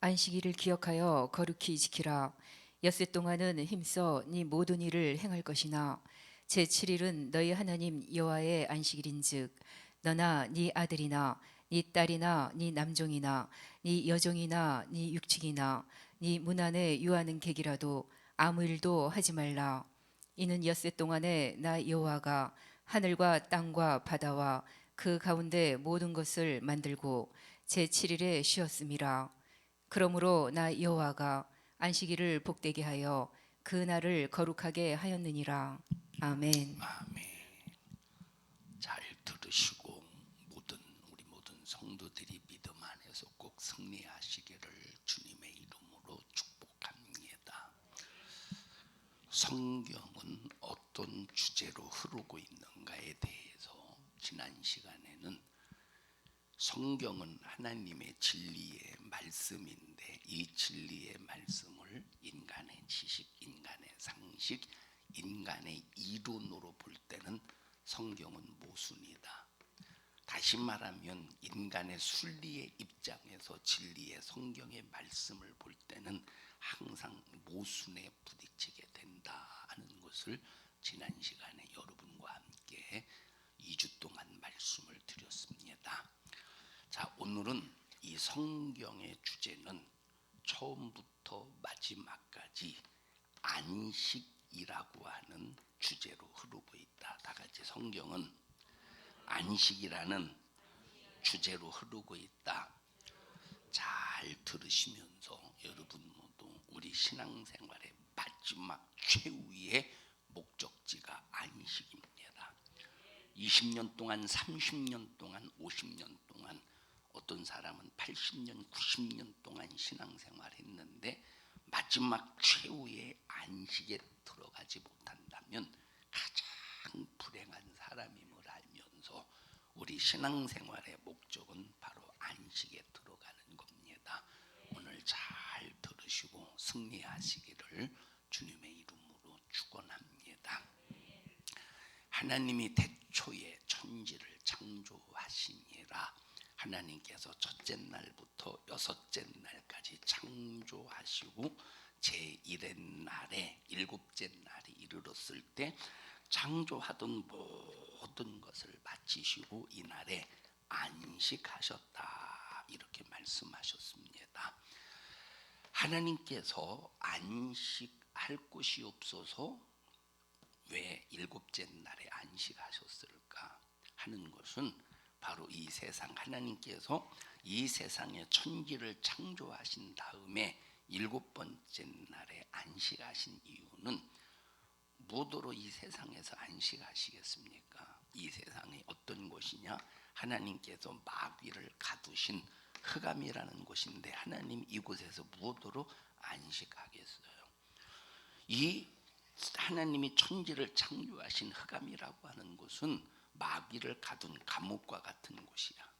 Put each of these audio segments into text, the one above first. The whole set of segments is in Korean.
안식일을 기억하여 거룩히 지키라. 엿새 동안은 힘써 네 모든 일을 행할 것이나 제7일은 너희 하나님 여호와의 안식일인즉 너나 네 아들이나 네 딸이나 네 남종이나 네 여종이나 네 육축이나 네 문 안에 유하는 객이라도 아무 일도 하지 말라. 이는 엿새 동안에 나 여호와가 하늘과 땅과 바다와 그 가운데 모든 것을 만들고 제7일에 쉬었음이라. 그러므로 나 여호와가 안식일을 복되게 하여 그 날을 거룩하게 하였느니라. 아멘. 아멘. 잘 들으시고 우리 모든 성도들이 믿음 안에서 꼭 승리하시기를 주님의 이름으로 축복합니다. 성경은 어떤 주제로 흐르고 있는가에 대해서 지난 시간에는 성경은 하나님의 진리의 말씀인데 이 진리의 말씀을 인간의 지식, 인간의 상식, 인간의 이론으로 볼 때는 성경은 모순이다. 다시 말하면 인간의 순리의 입장에서 진리의 성경의 말씀을 볼 때는 항상 모순에 부딪히게 된다 하는 것을 지난 시간에 여러분과 함께 2주 동안 말씀을 드렸습니다. 자, 오늘은 이 성경의 주제는 처음부터 마지막까지 안식이라고 하는 주제로 흐르고 있다. 다 같이 성경은 안식이라는 주제로 흐르고 있다. 잘 들으시면서 여러분 모두 우리 신앙생활의 마지막 최후의 목적지가 안식입니다. 20년 동안, 30년 동안, 50년 동안, 어떤 사람은 80년, 90년 동안 신앙생활 했는데 마지막 최후의 안식에 들어가지 못한다면 가장 불행한 사람임을 알면서 우리 신앙생활의 목적은 바로 안식에 들어가는 겁니다. 오늘 잘 들으시고 승리하시기를 주님의 이름으로 축원합니다. 하나님이 태초에 천지를 창조하시니라. 하나님께서 첫째 날부터 여섯째 날까지 창조하시고 제1의 날에 일곱째 날이 이르렀을 때 창조하던 모든 것을 마치시고 이날에 안식하셨다 이렇게 말씀하셨습니다. 하나님께서 안식할 곳이 없어서 왜 일곱째 날에 안식하셨을까 하는 것은 바로 이 세상, 하나님께서 이 세상의 천지를 창조하신 다음에 일곱 번째 날에 안식하신 이유는 무엇으로 이 세상에서 안식하시겠습니까? 이 세상이 어떤 곳이냐? 하나님께서 마귀를 가두신 흑암이라는 곳인데 하나님 이곳에서 무엇으로 안식하겠어요? 이 하나님이 천지를 창조하신 흑암이라고 하는 곳은 마귀를 가둔 감옥과 같은 곳이야.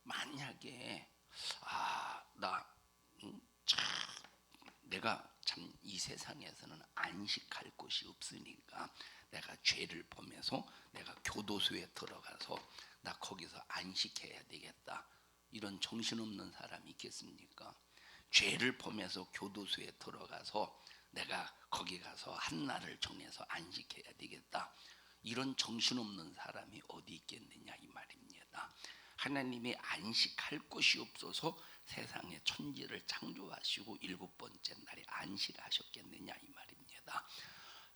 만약에 내가 참 이 세상에서는 안식할 곳이 없으니까 내가 죄를 범해서 내가 교도소에 들어가서 나 거기서 안식해야 되겠다. 이런 정신없는 사람이 있겠습니까? 죄를 범해서 교도소에 들어가서 내가 거기 가서 한날을 정해서 안식해야 되겠다. 이런 정신없는 사람이 어디 있겠느냐 이 말입니다. 하나님이 안식할 곳이 없어서 세상의 천지를 창조하시고 일곱 번째 날에 안식하셨겠느냐 이 말입니다.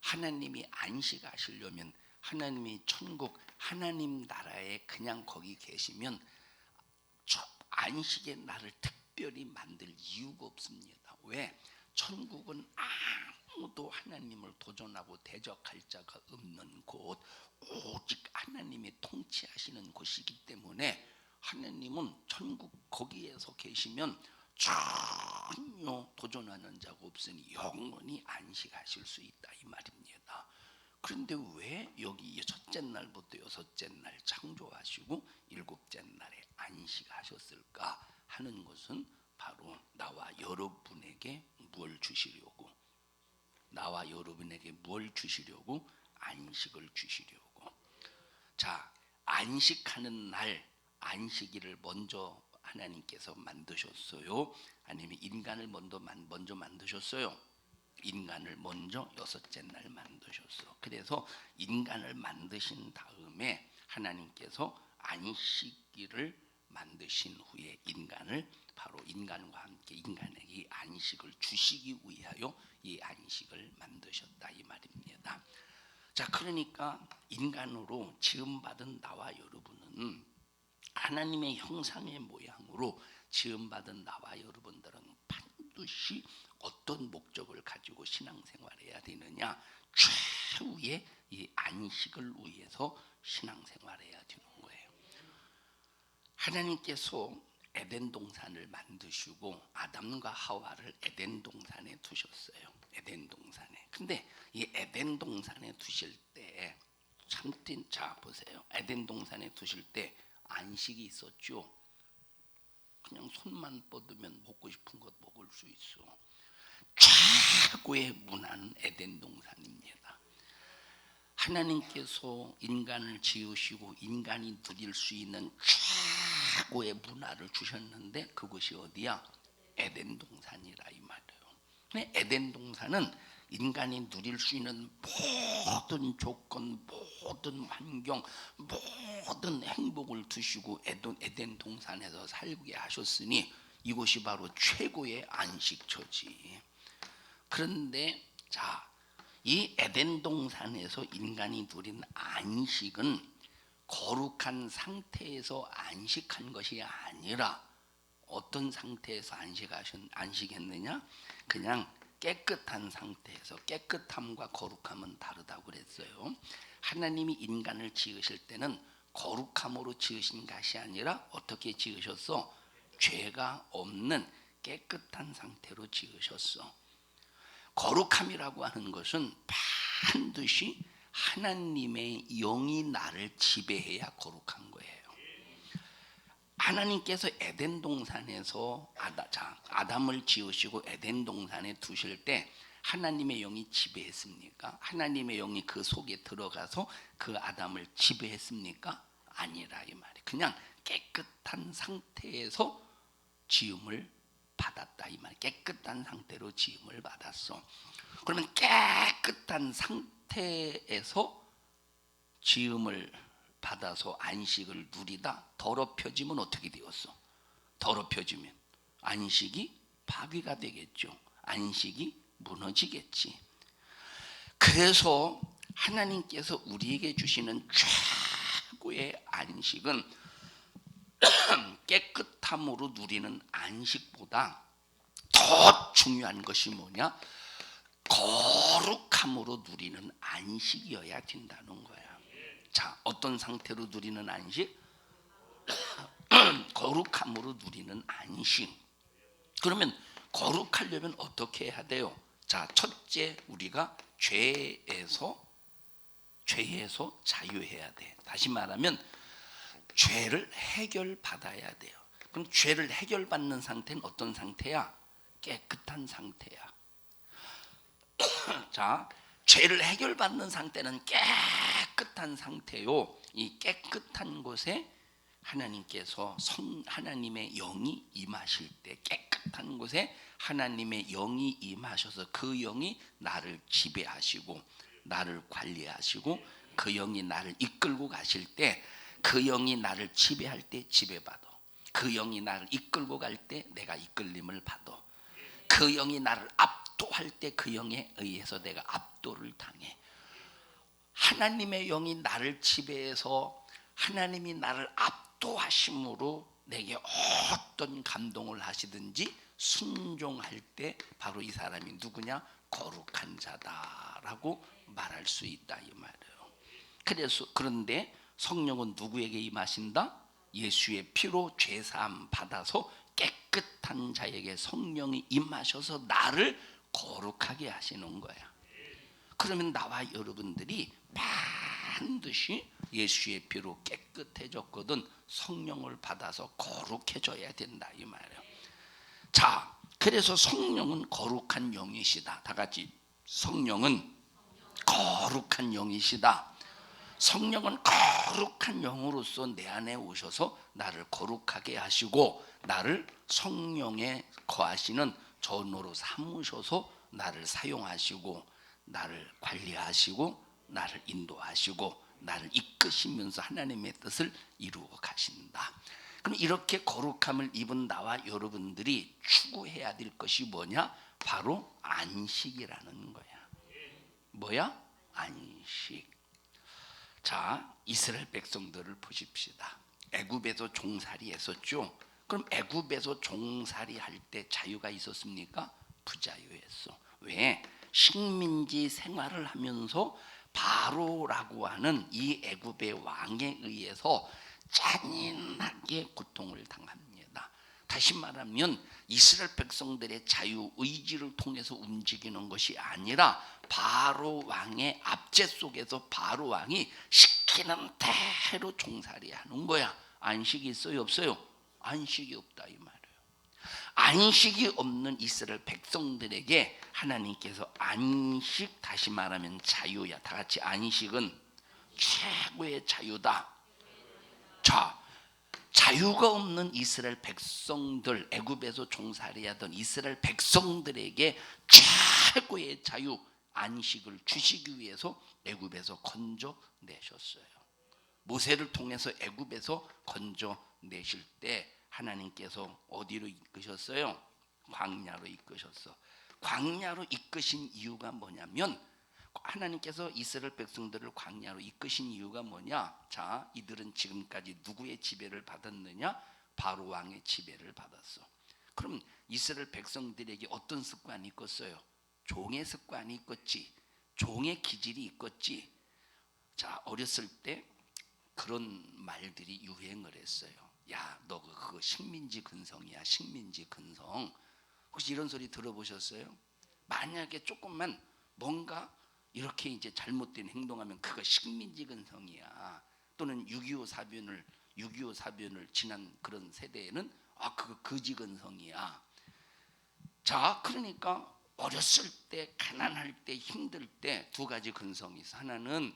하나님이 안식하시려면 하나님이 천국 하나님 나라에 그냥 거기 계시면 안식의 날을 특별히 만들 이유가 없습니다. 왜? 천국은 아무도 하나님을 도전하고 대적할 자가 없는 곳, 오직 하나님이 통치하시는 곳이기 때문에 하나님은 천국 거기에서 계시면 전혀 도전하는 자가 없으니 영원히 안식하실 수 있다 이 말입니다. 그런데 왜 여기 첫째 날부터 여섯째 날 창조하시고 일곱째 날에 안식하셨을까 하는 것은 바로 나와 여러분에게 뭘 주시려고, 나와 여러분에게 뭘 주시려고? 안식을 주시려고. 자, 안식하는 날 안식일을 먼저 하나님께서 만드셨어요? 아니면 인간을 먼저 만드셨어요? 인간을 먼저 여섯째 날 만드셨어. 그래서 인간을 만드신 다음에 하나님께서 안식일을 만드신 후에 인간을 바로 인간과 함께 인간에게 이 안식을 주시기 위하여 이 안식을 만드셨다 이 말입니다. 자, 그러니까 인간으로 지음받은 나와 여러분은 하나님의 형상의 모양으로 지음받은 나와 여러분들은 반드시 어떤 목적을 가지고 신앙생활해야 되느냐? 최후의 이 안식을 위해서 신앙생활해야 되는 거예요. 하나님께서 에덴 동산을 만드시고 아담과 하와를 에덴 동산에 두셨어요. 에덴 동산에. 근데 이 에덴 동산에 두실 때 참된 자 보세요. 에덴 동산에 두실 때 안식이 있었죠. 그냥 손만 뻗으면 먹고 싶은 것 먹을 수 있어. 최고의 문화는 에덴 동산입니다. 하나님께서 인간을 지으시고 인간이 누릴 수 있는 최고의 문화를 주셨는데 그것이 어디야? 에덴 동산이라 이 말이에요. 근데 에덴 동산은 인간이 누릴 수 있는 모든 조건, 모든 환경, 모든 행복을 두시고 에덴 동산에서 살게 하셨으니 이곳이 바로 최고의 안식처지. 그런데 자, 이 에덴 동산에서 인간이 누린 안식은 거룩한 상태에서 안식한 것이 아니라 어떤 상태에서 안식했느냐? 그냥 깨끗한 상태에서. 깨끗함과 거룩함은 다르다고 그랬어요. 하나님이 인간을 지으실 때는 거룩함으로 지으신 것이 아니라 어떻게 지으셨어? 죄가 없는 깨끗한 상태로 지으셨어. 거룩함이라고 하는 것은 반드시 하나님의 영이 나를 지배해야 거룩한 거예요. 하나님께서 에덴 동산에서 아담을 지으시고 에덴 동산에 두실 때 하나님의 영이 지배했습니까? 하나님의 영이 그 속에 들어가서 그 아담을 지배했습니까? 아니라 이 말이 그냥 깨끗한 상태에서 지음을 받았다 이 말. 깨끗한 상태로 지음을 받았어. 그러면 깨끗한 상태에서 지음을 받아서 안식을 누리다 더럽혀지면 어떻게 되었어? 더럽혀지면 안식이 파괴가 되겠죠. 안식이 무너지겠지. 그래서 하나님께서 우리에게 주시는 최고의 안식은 깨끗함으로 누리는 안식보다 더 중요한 것이 뭐냐? 거룩함으로 누리는 안식이어야 된다는 거야. 자, 어떤 상태로 누리는 안식? 거룩함으로 누리는 안식. 그러면 거룩하려면 어떻게 해야 돼요? 자, 첫째 우리가 죄에서 자유해야 돼. 다시 말하면 죄를 해결받아야 돼요. 그럼 죄를 해결받는 상태는 어떤 상태야? 깨끗한 상태야. 자, 죄를 해결받는 상태는 깨끗한 상태요. 이 깨끗한 곳에 하나님께서 하나님의 영이 임하실 때, 깨끗한 곳에 하나님의 영이 임하셔서 그 영이 나를 지배하시고 나를 관리하시고 그 영이 나를 이끌고 가실 때, 그 영이 나를 지배할 때 지배받아. 그 영이 나를 이끌고 갈 때 내가 이끌림을 받아. 그 영이 나를 압도할 때 그 영에 의해서 내가 압도를 당해. 하나님의 영이 나를 지배해서 하나님이 나를 압도하심으로 내게 어떤 감동을 하시든지 순종할 때 바로 이 사람이 누구냐? 거룩한 자다라고 말할 수 있다 이 말이에요. 그래서 그런데 성령은 누구에게 임하신다? 예수의 피로 죄사함 받아서 깨끗한 자에게 성령이 임하셔서 나를 거룩하게 하시는 거야. 그러면 나와 여러분들이 반드시 예수의 피로 깨끗해졌거든 성령을 받아서 거룩해져야 된다 이 말이에요. 자, 그래서 성령은 거룩한 영이시다. 다 같이 성령은 거룩한 영이시다. 성령은 거룩한 영으로서 내 안에 오셔서 나를 거룩하게 하시고 나를 성령에 거하시는 전우로 삼으셔서 나를 사용하시고 나를 관리하시고 나를 인도하시고 나를 이끄시면서 하나님의 뜻을 이루어 가신다. 그럼 이렇게 거룩함을 입은 나와 여러분들이 추구해야 될 것이 뭐냐? 바로 안식이라는 거야. 뭐야? 안식. 자, 이스라엘 백성들을 보십시다. 애굽에서 종살이 했었죠. 그럼 애굽에서 종살이 할 때 자유가 있었습니까? 부자유했어. 왜? 식민지 생활을 하면서 바로라고 하는 이 애굽의 왕에 의해서 잔인하게 고통을 당합니다. 다시 말하면 이스라엘 백성들의 자유 의지를 통해서 움직이는 것이 아니라 바로 왕의 압제 속에서 바로 왕이 시키는 대로 종살이 하는 거야. 안식이 있어요, 없어요? 안식이 없다 이 말이에요. 안식이 없는 이스라엘 백성들에게 하나님께서 안식, 다시 말하면 자유야. 다 같이 안식은 최고의 자유다. 자, 자유가 없는 이스라엘 백성들, 애굽에서 종살이하던 이스라엘 백성들에게 최고의 자유, 안식을 주시기 위해서 애굽에서 건져내셨어요. 모세를 통해서 애굽에서 건져내실 때 하나님께서 어디로 이끄셨어요? 광야로 이끄셨어. 광야로 이끄신 이유가 뭐냐면, 하나님께서 이스라엘 백성들을 광야로 이끄신 이유가 뭐냐? 자, 이들은 지금까지 누구의 지배를 받았느냐? 바로 왕의 지배를 받았어. 그럼 이스라엘 백성들에게 어떤 습관이 있겠어요? 종의 습관이 있겠지. 종의 기질이 있겠지. 자, 어렸을 때 그런 말들이 유행을 했어요. 야, 너 그거 식민지 근성이야. 식민지 근성. 혹시 이런 소리 들어보셨어요? 만약에 조금만 뭔가 이렇게 이제 잘못된 행동하면 그거 식민지 근성이야. 또는 6.25 사변을 지난 그런 세대에는 그거 거지 근성이야. 자, 그러니까 어렸을 때, 가난할 때, 힘들 때 두 가지 근성이 있어. 하나는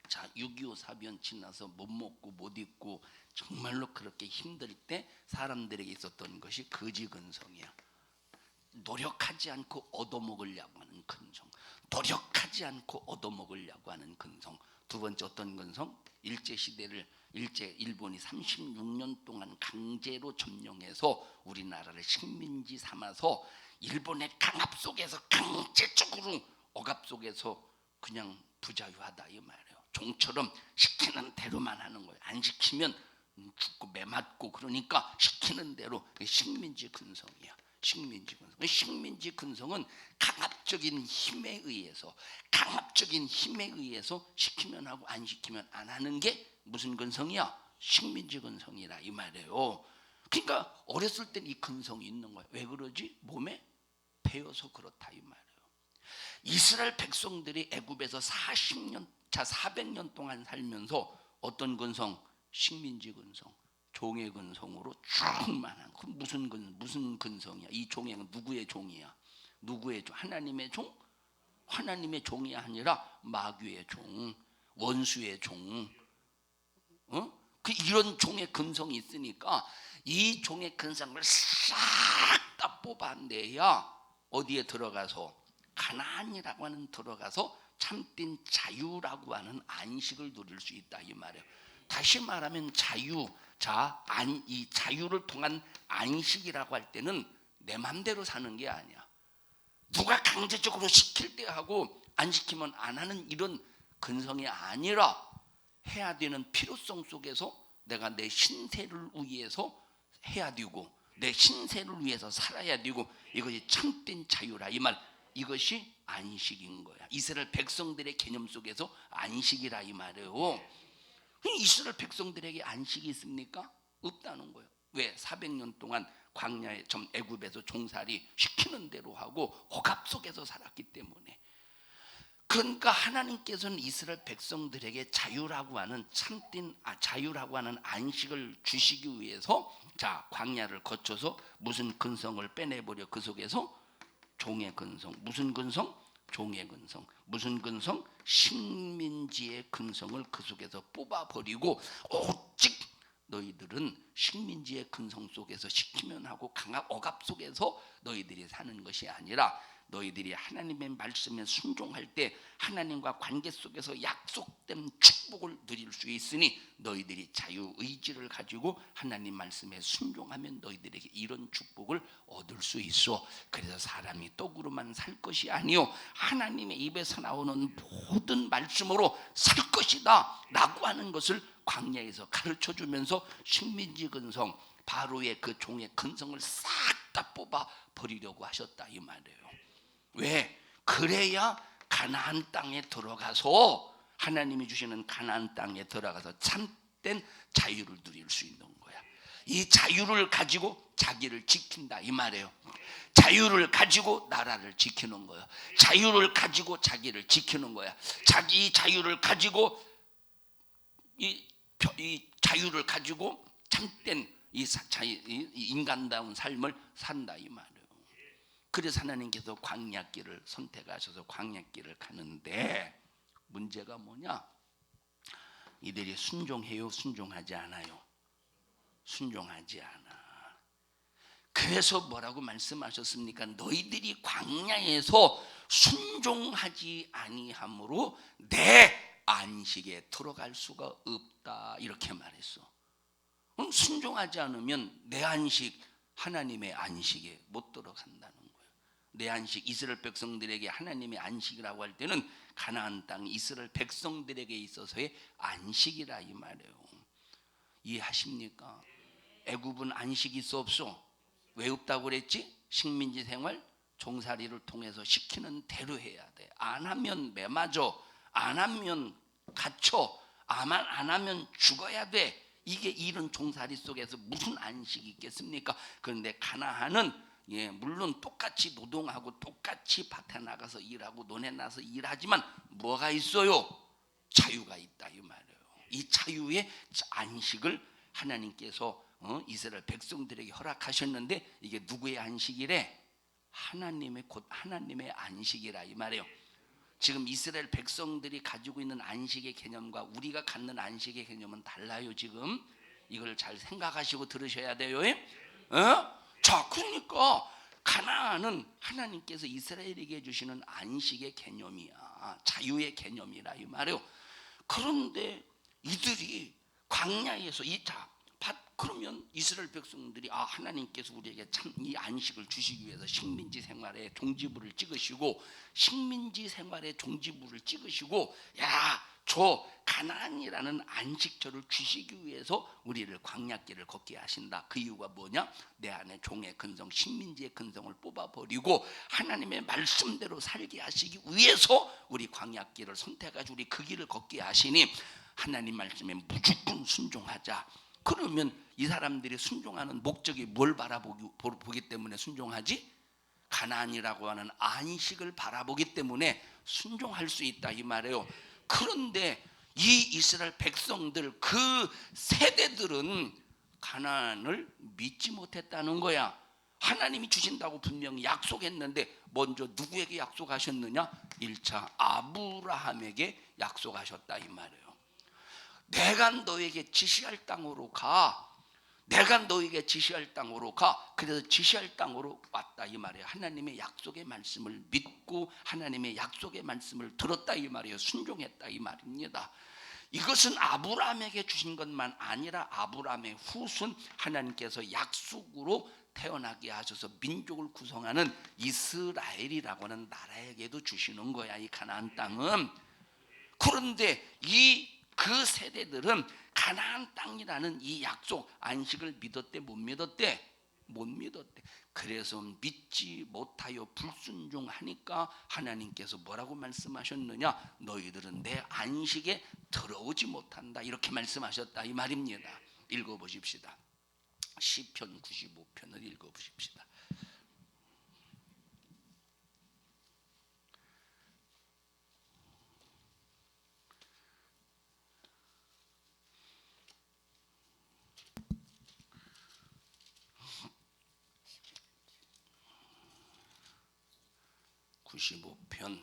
자, 6.25 사변 지나서 못 먹고 못 입고 정말로 그렇게 힘들 때 사람들에게 있었던 것이 거지 근성이야. 노력하지 않고 얻어먹으려고 하는 근성, 노력하지 않고 얻어먹으려고 하는 근성. 두 번째 어떤 근성? 일본이 36년 동안 강제로 점령해서 우리나라를 식민지 삼아서 일본의 강압 속에서 강제적으로 억압 속에서 그냥 부자유하다 이 말이에요. 종처럼 시키는 대로만 하는 거예요. 안 시키면 죽고 매맞고, 그러니까 시키는 대로. 식민지 근성이야. 식민지 근성은 강압적인 힘에 의해서 시키면 하고 안 시키면 안 하는 게 무슨 근성이야? 식민지 근성이라 이 말이에요. 그러니까 어렸을 땐 이 근성이 있는 거야. 왜 그러지? 몸에 배어서 그렇다 이 말이에요. 이스라엘 백성들이 애굽에서 400년 동안 살면서 어떤 근성? 식민지 근성, 종의 근성으로 충만한. 그럼 무슨 근성이야? 이 종의, 누구의 종이야? 누구의 종? 하나님의 종? 하나님의 종이 아니라 마귀의 종, 원수의 종. 이런 종의 근성이 있으니까 이 종의 근성을 싹 다 뽑아내야 어디에 들어가서, 가나안이라고 하는 들어가서 참된 자유라고 하는 안식을 누릴 수 있다 이 말이에요. 다시 말하면 자유. 자, 이 자유를 통한 안식이라고 할 때는 내 맘대로 사는 게 아니야. 누가 강제적으로 시킬 때 하고 안 시키면 안 하는 이런 근성이 아니라 해야 되는 필요성 속에서 내가 내 신세를 위해서 해야 되고 내 신세를 위해서 살아야 되고, 이것이 참된 자유라 이 말. 이것이 안식인 거야. 이스라엘 백성들의 개념 속에서 안식이라 이 말이에요. 이스라엘 백성들에게 안식이 있습니까? 없다는 거예요. 왜? 400년 동안 광야에 애굽에서 종살이 시키는 대로 하고 억압 속에서 살았기 때문에. 그러니까 하나님께서는 이스라엘 백성들에게 자유라고 하는 참된 자유라고 하는 안식을 주시기 위해서 자, 광야를 거쳐서 무슨 근성을 빼내버려. 그 속에서 종의 근성. 무슨 근성? 종의 근성. 무슨 근성? 식민지의 근성을 그 속에서 뽑아버리고 오직 너희들은 식민지의 근성 속에서 시키면 하고 강압 억압 속에서 너희들이 사는 것이 아니라 너희들이 하나님의 말씀에 순종할 때 하나님과 관계 속에서 약속된 축복을 누릴 수 있으니 너희들이 자유의지를 가지고 하나님 말씀에 순종하면 너희들에게 이런 축복을 얻을 수 있어. 그래서 사람이 떡으로만 살 것이 아니요 하나님의 입에서 나오는 모든 말씀으로 살 것이다 라고 하는 것을 광야에서 가르쳐주면서 식민지 근성 바로의 그 종의 근성을 싹 다 뽑아 버리려고 하셨다 이 말이에요. 왜? 그래야 가나안 땅에 들어가서 하나님이 주시는 가나안 땅에 들어가서 참된 자유를 누릴 수 있는 거야. 이 자유를 가지고 자기를 지킨다 이 말이에요. 자유를 가지고 나라를 지키는 거야. 자유를 가지고 자기를 지키는 거야. 자기 자유를 가지고 이 자유를 가지고 참된 이 인간다운 삶을 산다 이 말이에요. 그래서 하나님께서 광야길을 선택하셔서 광야길을 가는데 문제가 뭐냐? 이들이 순종해요? 순종하지 않아요? 순종하지 않아. 그래서 뭐라고 말씀하셨습니까? 너희들이 광야에서 순종하지 아니함으로 내 안식에 들어갈 수가 없다 이렇게 말했어. 순종하지 않으면 내 안식 하나님의 안식에 못 들어간다는 거예요. 내 안식 이스라엘 백성들에게 하나님의 안식이라고 할 때는 가나안 땅 이스라엘 백성들에게 있어서의 안식이라 이 말이에요. 이해하십니까? 애굽은 안식이 있어 없어? 왜 없다고 그랬지? 식민지 생활 종살이를 통해서 시키는 대로 해야 돼. 안 하면 매맞아. 안 하면 갇혀. 안 하면 죽어야 돼. 이게 이런 종살이 속에서 무슨 안식이 있겠습니까? 그런데 가나안은 물론 똑같이 노동하고 똑같이 밭에 나가서 일하고 논에 나서 일하지만 뭐가 있어요? 자유가 있다 이 말이에요. 이 자유의 안식을 하나님께서 이스라엘 백성들에게 허락하셨는데 이게 누구의 안식이래? 하나님의 곧 하나님의 안식이라 이 말이에요. 지금 이스라엘 백성들이 가지고 있는 안식의 개념과 우리가 갖는 안식의 개념은 달라요. 지금 이걸 잘 생각하시고 들으셔야 돼요. 자, 그러니까 가나안은 하나님께서 이스라엘에게 주시는 안식의 개념이야. 자유의 개념이라 이 말이에요. 그런데 이들이 광야에서 그러면 이스라엘 백성들이 하나님께서 우리에게 참 이 안식을 주시기 위해서 식민지 생활에 종지부를 찍으시고 식민지 생활에 종지부를 찍으시고 저 가나안이라는 안식처를 주시기 위해서 우리를 광야길을 걷게 하신다. 그 이유가 뭐냐? 내 안에 종의 근성, 식민지의 근성을 뽑아버리고 하나님의 말씀대로 살게 하시기 위해서 우리 광야길을 선택하시고 우리 그 길을 걷게 하시니 하나님 말씀에 무조건 순종하자. 그러면 이 사람들이 순종하는 목적이 뭘 바라보기 때문에 순종하지? 가나안이라고 하는 안식을 바라보기 때문에 순종할 수 있다 이 말이에요. 그런데 이 이스라엘 백성들 그 세대들은 가나안을 믿지 못했다는 거야. 하나님이 주신다고 분명히 약속했는데 먼저 누구에게 약속하셨느냐? 1차 아브라함에게 약속하셨다 이 말이에요. 내가 너에게 지시할 땅으로 가. 내가 너에게 지시할 땅으로 가. 그래서 지시할 땅으로 왔다 이 말이에요. 하나님의 약속의 말씀을 믿고 하나님의 약속의 말씀을 들었다 이 말이에요. 순종했다 이 말입니다. 이것은 아브라함에게 주신 것만 아니라 아브라함의 후손 하나님께서 약속으로 태어나게 하셔서 민족을 구성하는 이스라엘이라고 하는 나라에게도 주시는 거야 이 가나안 땅은. 그런데 그 세대들은 가나안 땅이라는 이 약속 안식을 믿었대 못 믿었대? 못 믿었대. 그래서 믿지 못하여 불순종하니까 하나님께서 뭐라고 말씀하셨느냐? 너희들은 내 안식에 들어오지 못한다 이렇게 말씀하셨다 이 말입니다. 읽어보십시다. 시편 95편을 읽어보십시다. 95편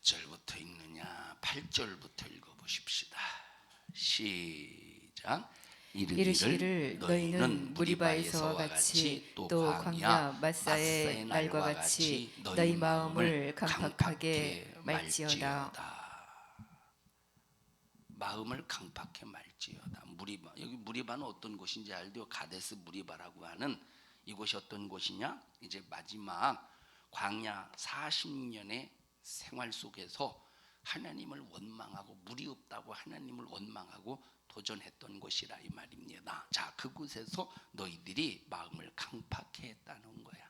절부터 읽느냐 8절부터 읽어보십시다. 시작. 이르시기를 너희는 무리바에서와 같이 또 광야 마사의 날과 같이 너희 마음을 강팍하게 말지어다. 마음을 강팍해 말지어다. 무리바, 여기 무리바는 어떤 곳인지 알죠? 가데스 무리바라고 하는 이곳이 어떤 곳이냐? 이제 마지막 광야 40년의 생활 속에서 하나님을 원망하고 무리 없다고 하나님을 원망하고 도전했던 곳이라 이 말입니다. 자, 그곳에서 너희들이 마음을 강팍해 했다는 거야.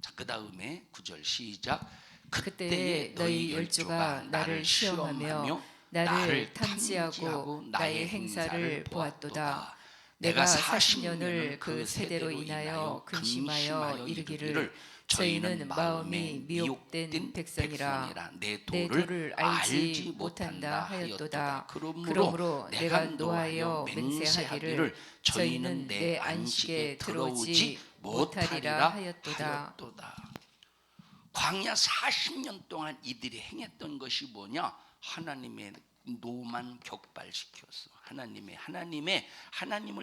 자, 그 다음에 9절 시작. 그때 너희 열조가 나를 시험하며 나를 탐지하고 나의 행사를 보았도다. 내가 40년을 그 세대로 인하여 근심하여 이르기를 저희는 마음이 미혹된 백성이라 내 도를 알지 못한다 하였도다. 그러므로 내가 노하여 맹세하기를 저희는 내 안식에 들어오지 못하리라 하였도다. 광야 40년 동안 이들이 행했던 것이 뭐냐? 하나님의 노만 격발시켰어. 하나님을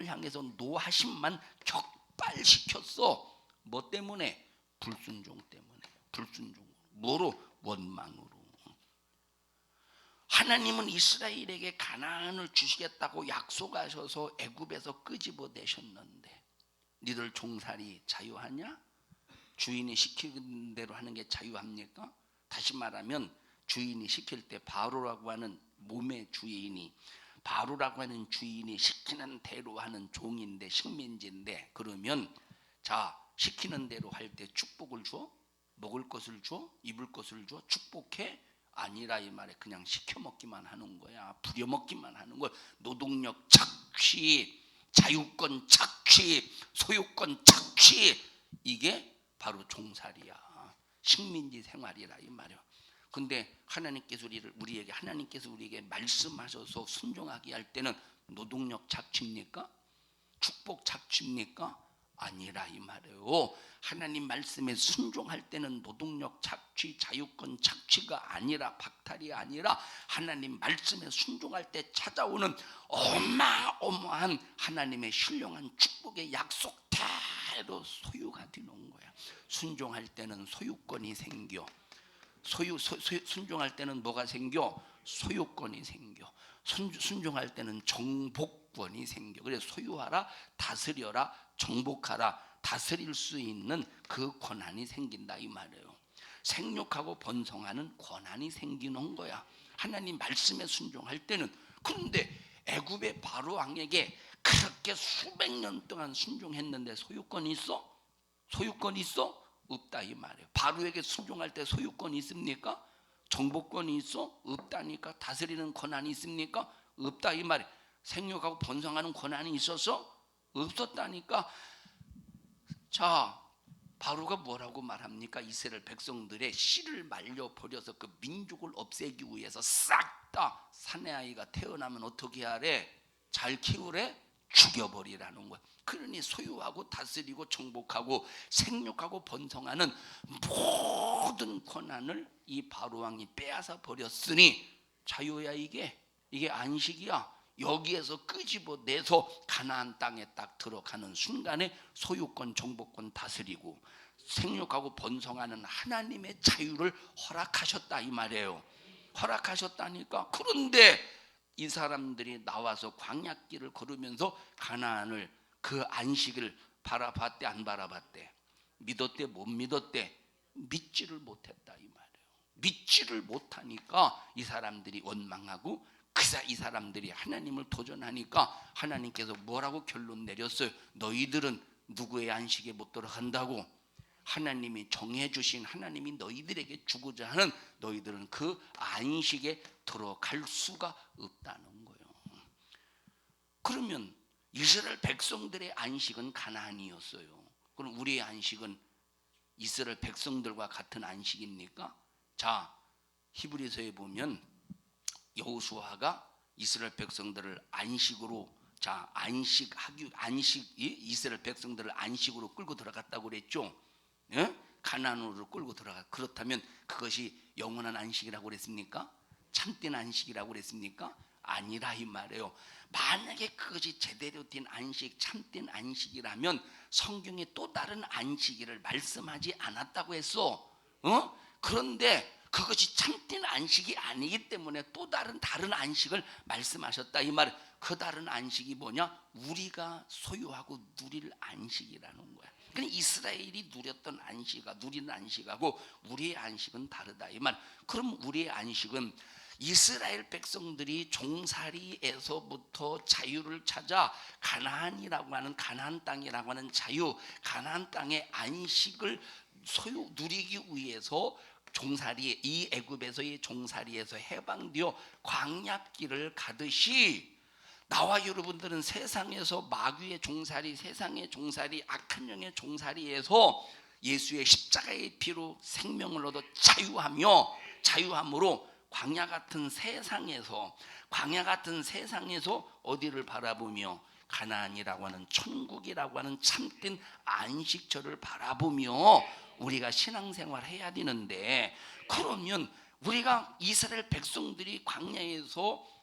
향해서 노하심만 격발시켰어. 뭐 때문에? 불순종 때문에. 불순종으로. 뭐로? 원망으로. 하나님은 이스라엘에게 가나안을 주시겠다고 약속하셔서 애굽에서 끄집어내셨는데 니들 종살이 자유하냐? 주인이 시키는 대로 하는 게 자유합니까? 다시 말하면 주인이 시킬 때 바로라고 하는 몸의 주인이 바로라고 하는 주인이 시키는 대로 하는 종인데 식민지인데 그러면 자 시키는 대로 할 때 축복을 줘? 먹을 것을 줘? 입을 것을 줘? 축복해? 아니라 이 말에 그냥 시켜 먹기만 하는 거야. 부려먹기만 하는 거야. 노동력 착취, 자유권 착취, 소유권 착취 이게 바로 종살이야. 식민지 생활이라 이 말이야. 근데 하나님께서 우리에게 말씀하셔서 순종하게 할 때는 노동력 착취입니까? 축복 착취입니까? 아니라 이 말이에요. 하나님 말씀에 순종할 때는 노동력 착취, 자유권 착취가 아니라 박탈이 아니라 하나님 말씀에 순종할 때 찾아오는 어마어마한 하나님의 신령한 축복의 약속대로 소유가 되는 거야. 순종할 때는 소유권이 생겨. 순종할 때는 뭐가 생겨? 소유권이 생겨. 순종할 때는 정복권이 생겨. 그래서 소유하라, 다스려라, 정복하라, 다스릴 수 있는 그 권한이 생긴다 이 말이에요. 생육하고 번성하는 권한이 생기는 거야. 하나님 말씀에 순종할 때는. 그런데 애굽의 바로 왕에게 그렇게 수백 년 동안 순종했는데 소유권이 있어? 소유권이 있어? 없다 이 말이에요. 바로에게 순종할 때 소유권이 있습니까? 정복권이 있어? 없다니까. 다스리는 권한이 있습니까? 없다 이 말이에요. 생육하고 번성하는 권한이 있어서? 없었다니까. 자, 바로가 뭐라고 말합니까? 이스라엘 백성들의 씨를 말려 버려서 그 민족을 없애기 위해서 싹 다 사내 아이가 태어나면 어떻게 하래? 잘 키우래? 죽여버리라는 거야. 그러니 소유하고 다스리고 정복하고 생육하고 번성하는 모든 권한을 이 바로 왕이 빼앗아 버렸으니 자유야 이게 안식이야. 여기에서 끄집어내서 가나안 땅에 딱 들어가는 순간에 소유권 정복권 다스리고 생육하고 번성하는 하나님의 자유를 허락하셨다 이 말이에요. 허락하셨다니까. 그런데 이 사람들이 나와서 광야길을 걸으면서 가나안을 그 안식을 바라봤대 안 바라봤대? 믿었대 못 믿었대? 믿지를 못했다 이 말이에요. 믿지를 못하니까 이 사람들이 원망하고 이 사람들이 하나님을 도전하니까 하나님께서 뭐라고 결론 내렸어요? 너희들은 누구의 안식에 못 들어간다고? 하나님이 정해주신 하나님이 너희들에게 주고자 하는 너희들은 그 안식에 들어갈 수가 없다는 거예요. 그러면 이스라엘 백성들의 안식은 가나안이었어요. 그럼 우리의 안식은 이스라엘 백성들과 같은 안식입니까? 자, 히브리서에 보면 여호수아가 이스라엘 백성들을 안식으로 이스라엘 백성들을 안식으로 끌고 들어갔다고 그랬죠. 예? 가나안으로 끌고 들어가. 그렇다면 그것이 영원한 안식이라고 그랬습니까? 참된 안식이라고 그랬습니까? 아니라 이 말이에요. 만약에 그것이 제대로 된 안식, 참된 안식이라면 성경에 또 다른 안식일을 말씀하지 않았다고 했어. 그런데 그것이 참된 안식이 아니기 때문에 또 다른 안식을 말씀하셨다 이 말. 그 다른 안식이 뭐냐? 우리가 소유하고 누릴 안식이라는 거야. 그러니까 이스라엘이 누렸던 안식과 누리는 안식하고 우리의 안식은 다르다 이 말. 그럼 우리의 안식은 이스라엘 백성들이 종살이에서부터 자유를 찾아 가나안이라고 하는 가나안 땅이라고 하는 자유, 가나안 땅의 안식을 소유 누리기 위해서 종살이 이 애굽에서의 종살이에서 해방되어 광야길을 가듯이 나와 여러분들은 세상에서 마귀의 종살이, 세상의 종살이, 악한 영의 종살이에서 예수의 십자가의 피로 생명을 얻어 자유함으로 광야 같은 세상에서 어디를 바라보며 가나안이라고 하는 천국이라고 하는 참된 안식처를 바라보며 우리가 신앙생활 해야 되는데, 그러면 우리가 이스라엘 백성들이 광야에서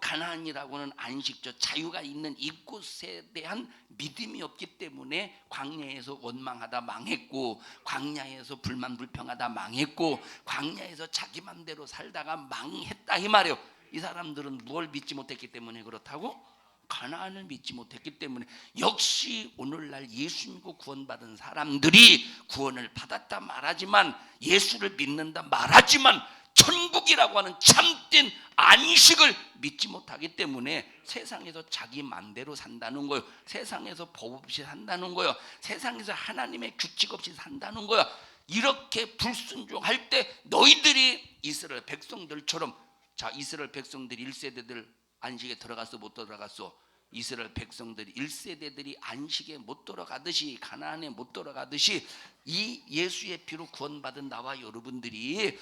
가나안이라고 하는 안식처, 자유가 있는 이곳에 대한 믿음이 없기 때문에 광야에서 원망하다 망했고, 광야에서 불만불평하다 망했고, 광야에서 자기 맘대로 살다가 망했다 이 말이에요. 이 사람들은 무엇을 믿지 못했기 때문에 그렇다고? 가나안을 믿지 못했기 때문에. 역시 오늘날 예수 믿고 구원받은 사람들이 구원을 받았다 말하지만, 예수를 믿는다 말하지만 천국이라고 하는 참된 안식을 믿지 못하기 때문에 세상에서 자기 맘대로 산다는 거예요. 세상에서 법 없이 산다는 거예요. 세상에서 하나님의 규칙 없이 산다는 거예요. 이렇게 불순종할 때 너희들이 이스라엘 백성들처럼, 자, 이스라엘 백성들이 1세대들 안식에 들어갔어 못 들어갔어? 이스라엘 백성들이 1세대들이 안식에 못 들어가듯이, 가나안에 못 들어가듯이, 이 예수의 피로 구원받은 나와 여러분들이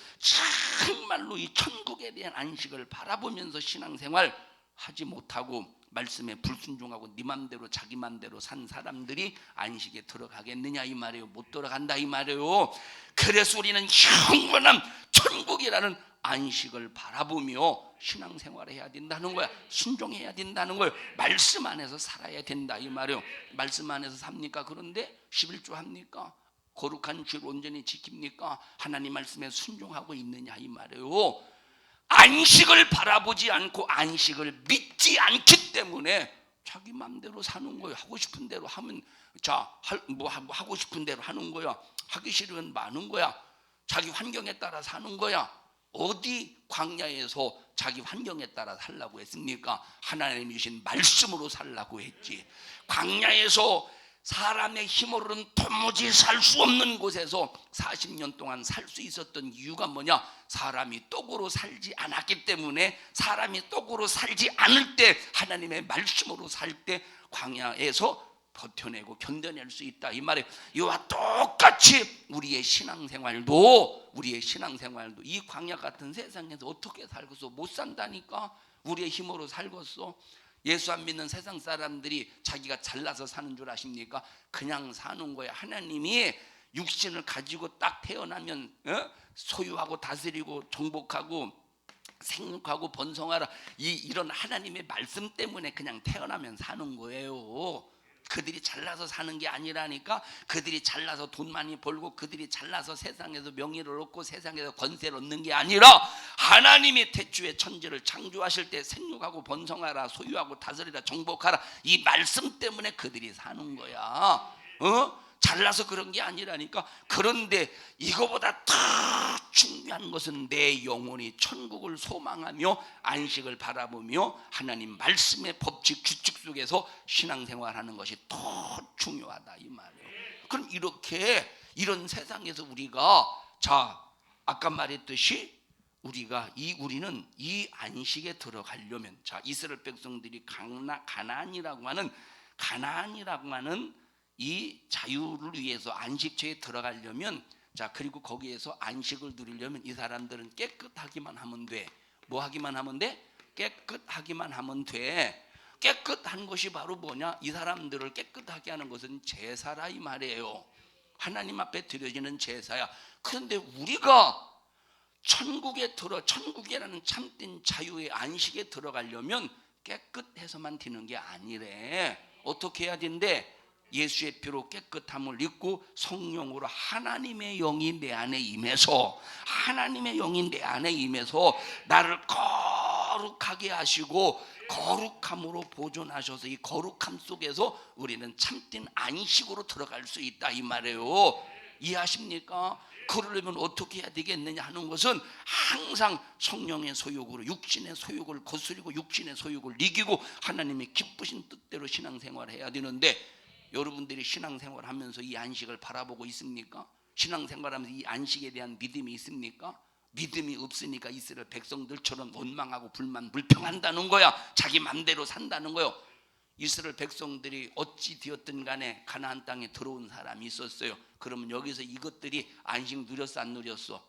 정말로 이 천국에 대한 안식을 바라보면서 신앙생활 하지 못하고 말씀에 불순종하고 네 맘대로 자기 맘대로 산 사람들이 안식에 들어가겠느냐 이 말이에요. 못 들어간다 이 말이에요. 그래서 우리는 영원한 천국이라는 안식을 바라보며 신앙생활을 해야 된다는 거야. 순종해야 된다는 거예요. 말씀 안에서 살아야 된다 이 말이에요. 말씀 안에서 삽니까? 그런데 11조 합니까? 거룩한 주를 온전히 지킵니까? 하나님 말씀에 순종하고 있느냐 이 말이에요. 안식을 바라보지 않고 안식을 믿지 않기 때문에 자기 마음대로 사는 거예요. 하고 싶은 대로 하면, 하고 싶은 대로 하는 거야. 하기 싫으면 마는 거야. 자기 환경에 따라 사는 거야. 어디 광야에서 자기 환경에 따라 살라고 했습니까? 하나님이 주신 말씀으로 살라고 했지. 광야에서 사람의 힘으로는 도무지 살 수 없는 곳에서 40년 동안 살 수 있었던 이유가 뭐냐? 사람이 똑으로 살지 않았기 때문에. 사람이 똑으로 살지 않을 때, 하나님의 말씀으로 살 때 광야에서 버텨내고 견뎌낼 수 있다 이 말이에요. 이와 똑같이 우리의 신앙생활도 이 광야 같은 세상에서 어떻게 살겠어? 못 산다니까. 우리의 힘으로 살겠어? 예수 안 믿는 세상 사람들이 자기가 잘나서 사는 줄 아십니까? 그냥 사는 거야. 하나님이 육신을 가지고 딱 태어나면 소유하고 다스리고 정복하고 생육하고 번성하라, 이런 하나님의 말씀 때문에 그냥 태어나면 사는 거예요. 그들이 잘나서 사는 게 아니라니까. 그들이 잘나서 돈 많이 벌고 그들이 잘나서 세상에서 명예를 얻고 세상에서 권세를 얻는 게 아니라, 하나님이 태초에 천지를 창조하실 때 생육하고 번성하라, 소유하고 다스리라, 정복하라, 이 말씀 때문에 그들이 사는 거야. 잘나서 그런 게 아니라니까. 그런데 이거보다 더 중요한 것은 내 영혼이 천국을 소망하며 안식을 바라보며 하나님 말씀의 법칙 규칙 속에서 신앙생활하는 것이 더 중요하다 이 말이에요. 그럼 이런 세상에서 우리가, 아까 말했듯이 우리는 이 안식에 들어가려면, 이스라엘 백성들이 가나안이라고 하는 이 자유를 위해서 안식처에 들어가려면, 그리고 거기에서 안식을 누리려면 이 사람들은 깨끗하기만 하면 돼. 뭐 하기만 하면 돼? 깨끗하기만 하면 돼. 깨끗한 것이 바로 뭐냐? 이 사람들을 깨끗하게 하는 것은 제사라 이 말이에요. 하나님 앞에 드려지는 제사야. 그런데 우리가 천국이라는 참된 자유의 안식에 들어가려면 깨끗해서만 되는 게 아니래. 어떻게 해야 된대? 예수의 피로 깨끗함을 입고 성령으로 하나님의 영이 내 안에 임해서, 하나님의 영이 내 안에 임해서 나를 거룩하게 하시고 거룩함으로 보존하셔서 이 거룩함 속에서 우리는 참된 안식으로 들어갈 수 있다 이 말이에요. 이해하십니까? 그러려면 어떻게 해야 되겠느냐 하는 것은 항상 성령의 소욕으로 육신의 소욕을 거스리고 육신의 소욕을 이기고 하나님의 기쁘신 뜻대로 신앙생활을 해야 되는데, 여러분들이 신앙생활을 하면서 이 안식을 바라보고 있습니까? 신앙생활하면서 이 안식에 대한 믿음이 있습니까? 믿음이 없으니까 이스라엘 백성들처럼 원망하고 불만 불평한다는 거야. 자기 맘대로 산다는 거요. 이스라엘 백성들이 어찌 되었든 간에 가나안 땅에 들어온 사람이 있었어요. 그러면 여기서 이것들이 안식 누렸어 안 누렸어?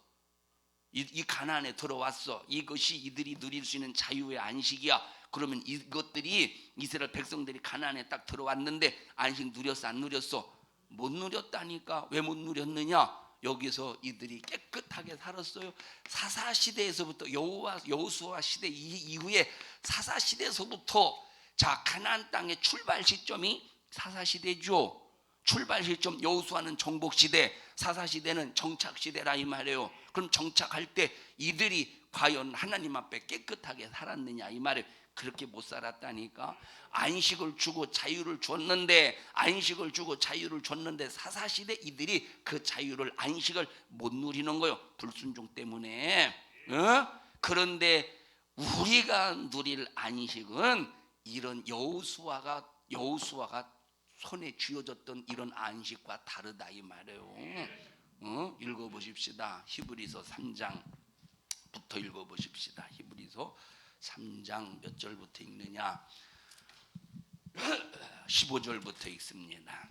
이 가나안에 들어왔어. 이것이 이들이 누릴 수 있는 자유의 안식이야. 그러면 이것들이 이스라엘 백성들이 가나안에 딱 들어왔는데 안식 누렸어 안 누렸어? 못 누렸다니까. 왜 못 누렸느냐? 여기서 이들이 깨끗하게 살았어요. 사사시대에서부터 여호수아 시대 이후에 사사시대에서부터 자 가나안 땅의 출발 시점이 사사시대죠. 출발 시점 여호수아는 정복시대, 사사시대는 정착시대라 이 말이에요. 그럼 정착할 때 이들이 과연 하나님 앞에 깨끗하게 살았느냐 이 말이에요. 그렇게 못 살았다니까. 안식을 주고 자유를 줬는데, 안식을 주고 자유를 줬는데 사사시대 이들이 그 자유를 안식을 못 누리는 거예요. 불순종 때문에. 그런데 우리가 누릴 안식은 이런 여호수아가 손에 쥐어졌던 이런 안식과 다르다 이 말이에요. 읽어보십시다. 히브리서 3장부터 읽어보십시다. 히브리서 3장 몇 절부터 읽느냐? 15절부터 읽습니다.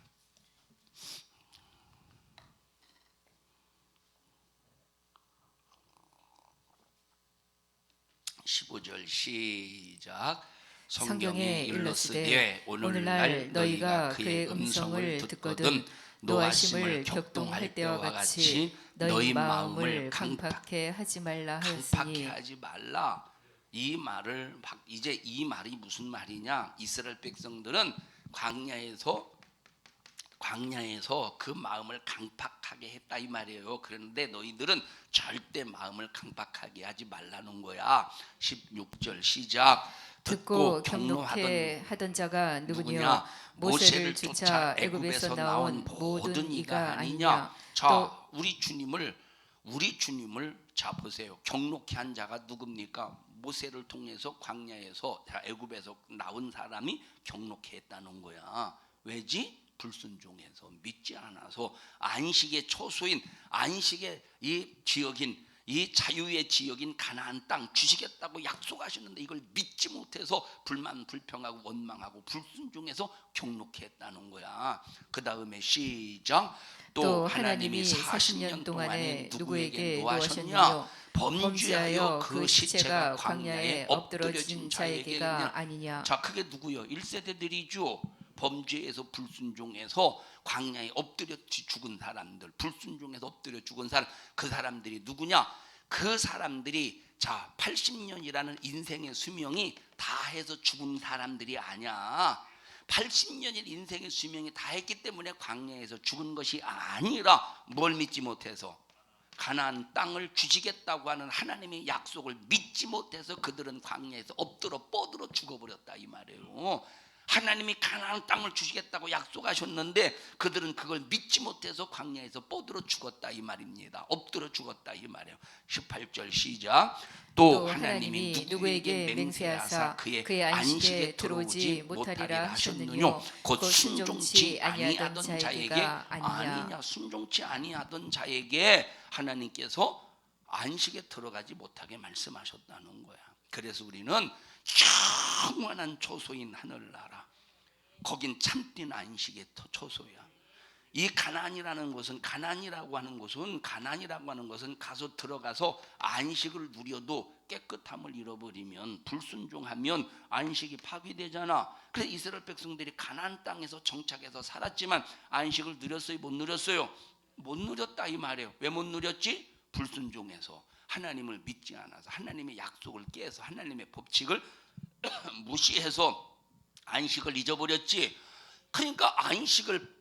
15절 시작. 성경에 일렀으되 오늘날 너희가 그의 음성을 듣거든 노하심을 격동할 때와 같이 너희 마음을 강팍해 하지 말라 강팍해 하였으니. 하지 말라. 이 말을 이제 이 말이 무슨 말이냐? 이스라엘 백성들은 광야에서 그 마음을 강팍하게 했다 이 말이에요. 그런데 너희들은 절대 마음을 강팍하게 하지 말라는 거야. 16절 시작. 듣고 경록해 하던 자가 누구냐? 모세를 쫓아 애굽에서 나온 모든 이가 아니냐? 자, 우리 주님을 자 보세요. 경록해 한 자가 누굽니까? 모세를 통해서 광야에서 애굽에서 나온 사람이 경록해 했다는 거야. 왜지? 불순종해서 믿지 않아서 안식의 초소인, 안식의 이 지역인, 이 자유의 지역인 가나안 땅 주시겠다고 약속하셨는데 이걸 믿지 못해서 불만 불평하고 원망하고 불순종해서 경록해 했다는 거야. 그 다음에 시작. 또 하나님이 40년 동안에 누구에게 노하셨느냐? 범죄하여 그 시체가 광야에 엎드러진 자에게가 아니냐? 자, 그게 누구요? 1세대들이죠. 범죄에서 불순종해서 광야에 엎드려 죽은 사람들, 불순종해서 엎드려 죽은 사람, 그 사람들이 누구냐? 그 사람들이 자 80년이라는 인생의 수명이 다 해서 죽은 사람들이 아니야. 80년의 인생의 수명이 다 했기 때문에 광야에서 죽은 것이 아니라 뭘 믿지 못해서 가나안 땅을 주시겠다고 하는 하나님의 약속을 믿지 못해서 그들은 광야에서 엎드려 뻗으러 죽어버렸다 이 말이에요. 하나님이 가나안 땅을 주시겠다고 약속하셨는데 그들은 그걸 믿지 못해서 광야에서 뻗으러 죽었다 이 말입니다. 엎드려 죽었다 이 말이에요. 18절 시작. 또 하나님이 누구에게 맹세하사 그의 안식에 들어오지 못하리라 하셨느뇨? 곧 순종치 아니하던 자에게 아니냐? 순종치 아니하던 자에게 하나님께서 안식에 들어가지 못하게 말씀하셨다는 거야. 그래서 우리는 영원한 초소인 하늘나라, 거긴 참된 안식의 초소야. 이 가나안이라는 것은 가나안이라고 하는 것은 가서 들어가서 안식을 누려도 깨끗함을 잃어버리면 불순종하면 안식이 파괴되잖아. 그래서 이스라엘 백성들이 가나안 땅에서 정착해서 살았지만 안식을 누렸어요? 못 누렸어요? 못 누렸다 이 말이에요. 왜 못 누렸지? 불순종해서. 하나님을 믿지 않아서 안식을 약속을 깨서 하나님의 법칙을 무시해서 안식을 잊어버렸지. 그러니까 안식을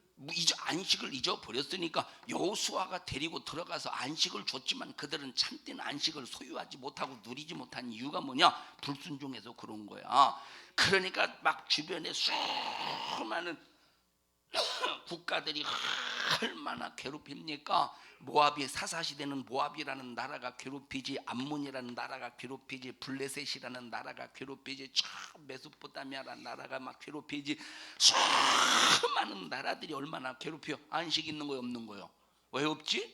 잊어버렸으니까 여호수아가 데리고 들어가서 안식을 줬지만 그들은 참된 안식을 소유하지 못하고 누리지 못한 이유가 뭐냐? 불순종해서 그런 거야. 그러니까 막 주변에 수많은 국가들이 얼마나 괴롭힙니까? 모압이 사사시대는 모압이라는 나라가 괴롭히지, 암몬이라는 나라가 괴롭히지, 블레셋이라는 나라가 괴롭히지, 메소포타미아라는 나라가 막 괴롭히지. 수많은 나라들이 얼마나 괴롭혀. 안식 있는 거요, 없는 거요? 왜 없지?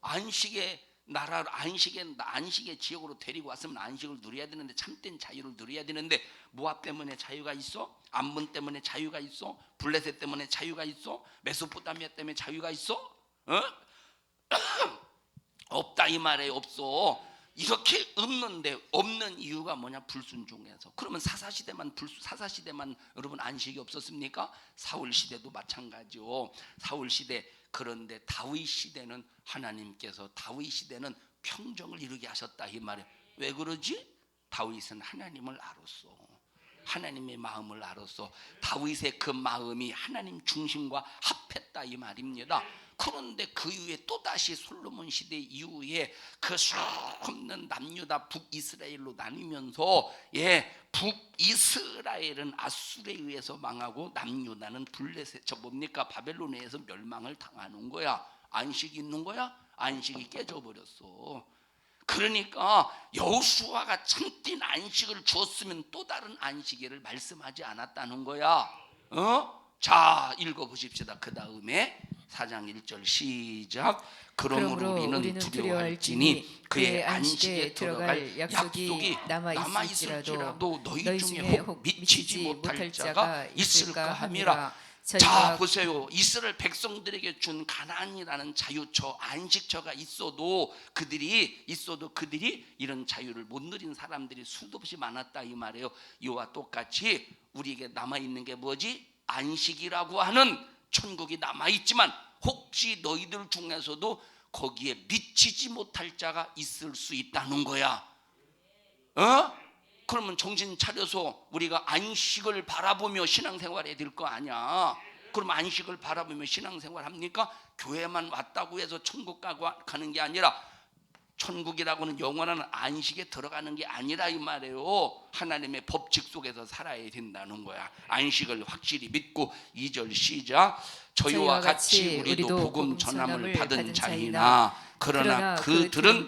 안식의 나라, 안식의 지역으로 데리고 왔으면 안식을 누려야 되는데, 참된 자유를 누려야 되는데, 모압 때문에 자유가 있어? 암몬 때문에 자유가 있어? 블레셋 때문에 자유가 있어? 메소포타미아 때문에 자유가 있어? 어? 없다 이 말에 없어. 이렇게 없는 이유가 뭐냐? 불순종해서. 그러면 사사시대만 여러분 안식이 없었습니까? 사울 시대도 마찬가지요. 사울 시대. 그런데 다윗 시대는 하나님께서 다윗 시대는 평정을 이루게 하셨다 이 말에. 왜 그러지? 다윗은 하나님을 알았어. 하나님의 마음을 알았어. 다윗의 그 마음이 하나님 중심과 합했다 이 말입니다. 그런데 그 이후에 또다시 솔로몬 시대 이후에 그 수없는 남유다 북이스라엘로 나뉘면서 북이스라엘은 아수르에 의해서 망하고 남유다는 블레셋 바벨론에 의해서 멸망을 당하는 거야. 안식이 있는 거야? 안식이 깨져버렸어. 그러니까 여호수아가 참된 안식을 주었으면 또 다른 안식일을 말씀하지 않았다는 거야. 자, 읽어보십시다. 그 다음에 4장 1절 시작. 그러므로 우리는 두려워할지니 그의 안식에 들어갈 약속이 남아있을지라도 너희 중에 혹 미치지 못할 자가 있을까 함이라. 자, 보세요. 이스라엘 백성들에게 준 가나안이라는 자유처, 안식처가 있어도 그들이 이런 자유를 못 누린 사람들이 수도 없이 많았다 이 말이에요. 이와 똑같이 우리에게 남아있는 게 뭐지? 안식이라고 하는 천국이 남아있지만 혹시 너희들 중에서도 거기에 미치지 못할 자가 있을 수 있다는 거야. 그러면 정신 차려서 우리가 안식을 바라보며 신앙생활해야 될 거 아니야. 그럼 안식을 바라보며 신앙생활 합니까? 교회만 왔다고 해서 천국 가는 게 아니라, 천국이라고는 영원한 안식에 들어가는 게 아니라 이 말이에요. 하나님의 법칙 속에서 살아야 된다는 거야. 안식을 확실히 믿고 2절 시작. 저희와 같이 우리도 복음 전함을 받은 자이나 그러나 그 들은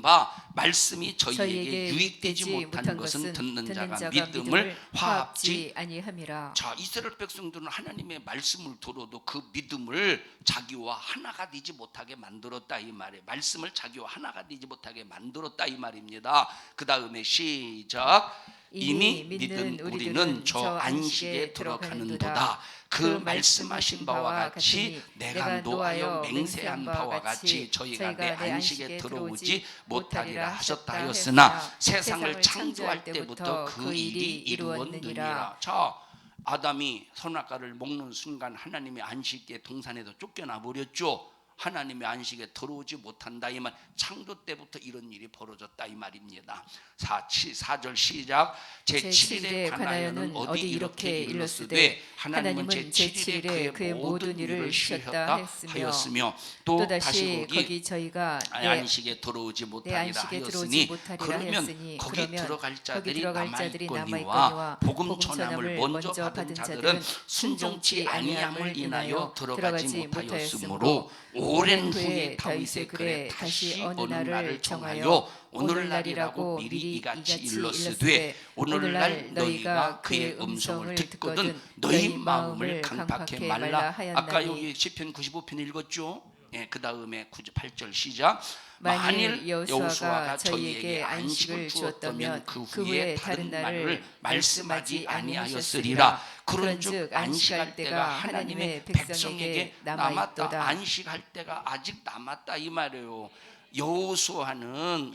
바 말씀이 저희에게 유익되지 못한 것은 듣는 자가 믿음을 화합지 아니함이라. 자, 이스라엘 백성들은 하나님의 말씀을 들어도 그 믿음을 자기와 하나가 되지 못하게 만들었다 이 말이에요. 말씀을 자기와 하나가 되지 못하게 만들었다 이 말입니다. 그 다음에 시작. 이미 믿는 우리는 저 안식에 들어가는도다. 그 말씀하신 바와 같이 내가 노하여 맹세한 바와 같이 저희가 내 안식에 들어오지 못하리라 하셨다 하였으나 세상을 창조할 때부터 그 일이 이루어지니라. 자, 아담이 선악과를 먹는 순간 하나님의 안식의 동산에서 쫓겨나 버렸죠. 하나님의 안식에 들어오지 못한다 이 말. 창조 때부터 이런 일이 벌어졌다 이 말입니다. 4절 시작. 제7일에 가나안은 어디 이렇게 일렀으되 하나님은 제7일에 그의 모든 일을 쉬었다 하였으며 또 다시 거기 저희가 내 안식에 들어오지 못하리라 하였으니 그러면 거기 들어갈 자들이 남아있거니와 복음 전함을 먼저 받은 자들은 순종치 아니함을 인하여 들어가지 못하였으므로 오랜 후에 다윗의 글에 다시 어느 날을 정하여 오늘날이라고 미리 이같이 일렀으되 오늘날 너희가 그의 음성을 듣거든 너희 마음을 강팍해 말라. 아까 여기 시편 95편 읽었죠? 그 다음에 8절 시작. 만일 여호수아가 저희에게 안식을 주었다면 그 후에 다른 날을 말씀하지 아니하였으리라. 그런즉 안식할 때가 하나님의 백성에게 남았다. 안식할 때가 아직 남았다 이 말이에요. 여호수아는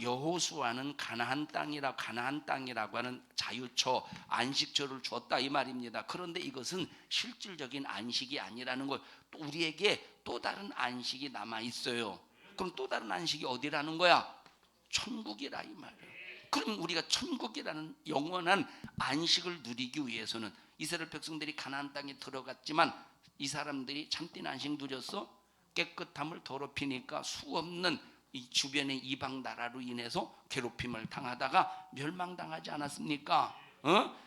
가나안 땅이라고 하는 자유처, 안식처를 주었다 이 말입니다. 그런데 이것은 실질적인 안식이 아니라는 걸, 또 우리에게 또 다른 안식이 남아 있어요. 그럼 또 다른 안식이 어디라는 거야? 천국이라 이 말이에요. 그럼 우리가 천국이라는 영원한 안식을 누리기 위해서는 이스라엘 백성들이 가나안 땅에 들어갔지만 이 사람들이 참된 안식 누렸어? 깨끗함을 더럽히니까 수없는 이 주변의 이방 나라로 인해서 괴롭힘을 당하다가 멸망당하지 않았습니까?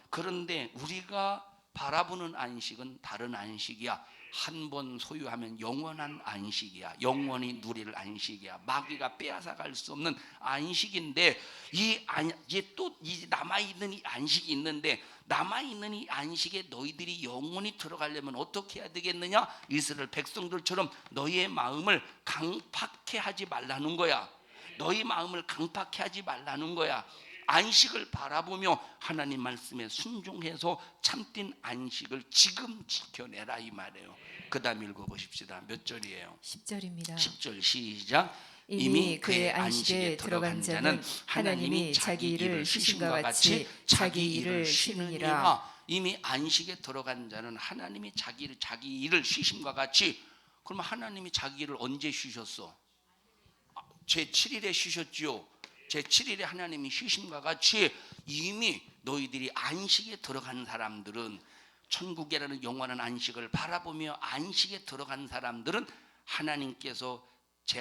그런데 우리가 바라보는 안식은 다른 안식이야. 한 번 소유하면 영원한 안식이야. 영원히 누릴 안식이야. 마귀가 빼앗아갈 수 없는 안식인데 이제 또 남아있는 이 안식이 있는데 남아있는 이 안식에 너희들이 영원히 들어가려면 어떻게 해야 되겠느냐? 이스라엘 백성들처럼 너희의 마음을 강팍해 하지 말라는 거야. 너희 마음을 강팍해 하지 말라는 거야. 안식을 바라보며 하나님 말씀에 순종해서 참된 안식을 지금 지켜내라 이 말이에요. 그 다음 읽어보십시다. 몇 절이에요? 10절입니다. 10절 시작. 이미 그의 안식에 들어간 자는 하나님이 자기 일을 쉬심과 같이 자기 일을 쉬느니라. 이미 안식에 들어간 자는 하나님이 자기 일을 쉬심과 같이. 그러면 하나님이 자기 일을 언제 쉬셨어? 제7일에 쉬셨지요. 제7일에 하나님이 쉬심과 같이 이미 너희들이 안식에 들어간 사람들은, 천국이라는 영원한 안식을 바라보며 안식에 들어간 사람들은 하나님께서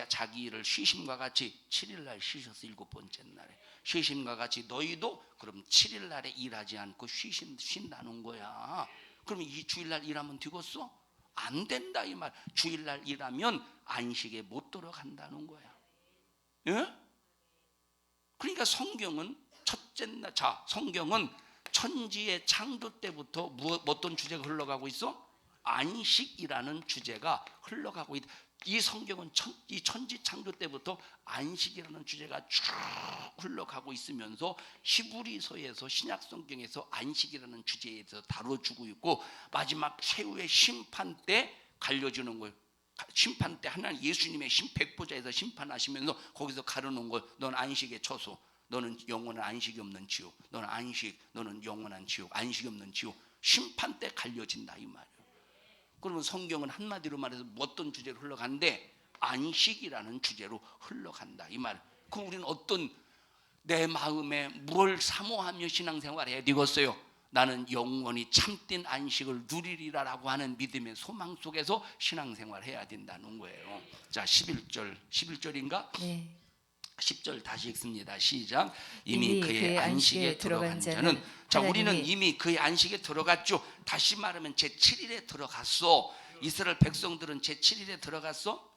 자기 일을 쉬심과 같이 7일날 쉬셔서 7번째 날에 쉬심과 같이 너희도 그럼 7일날에 일하지 않고 쉰다는 거야. 그러면 이 주일날 일하면 되겠어? 안 된다 이 말. 주일날 일하면 안식에 못 들어간다는 거야. 예? 그러니까 성경은 성경은 천지의 창조 때부터 어떤 주제가 흘러가고 있어? 안식이라는 주제가 흘러가고 있다. 이 성경은 이 천지 창조 때부터 안식이라는 주제가 쭉 흘러가고 있으면서 히브리서에서 신약 성경에서 안식이라는 주제에 대해서 다뤄주고 있고, 마지막 최후의 심판 때 갈려주는 거예요. 심판 때 하나님 예수님의 백보자에서 심판하시면서 거기서 가르는 걸, 넌 안식의 처소, 너는 영원한 안식이 없는 지옥, 너는 영원한 지옥, 안식이 없는 지옥. 심판 때 갈려진다 이 말이에요. 그러면 성경은 한마디로 말해서 어떤 주제로 흘러간대? 안식이라는 주제로 흘러간다 이 말. 그럼 우리는 내 마음에 뭘 사모하며 신앙생활 해야 되겠어요? 나는 영원히 참된 안식을 누리리라라고 하는 믿음의 소망 속에서 신앙생활 해야 된다는 거예요. 자, 11절인가? 네. 10절 다시 읽습니다. 시작. 이미 그의 안식에 들어간 자는, 자, 우리는 이미 그의 안식에 들어갔죠. 다시 말하면 제7일에 들어갔어. 이스라엘 백성들은 제7일에 들어갔어.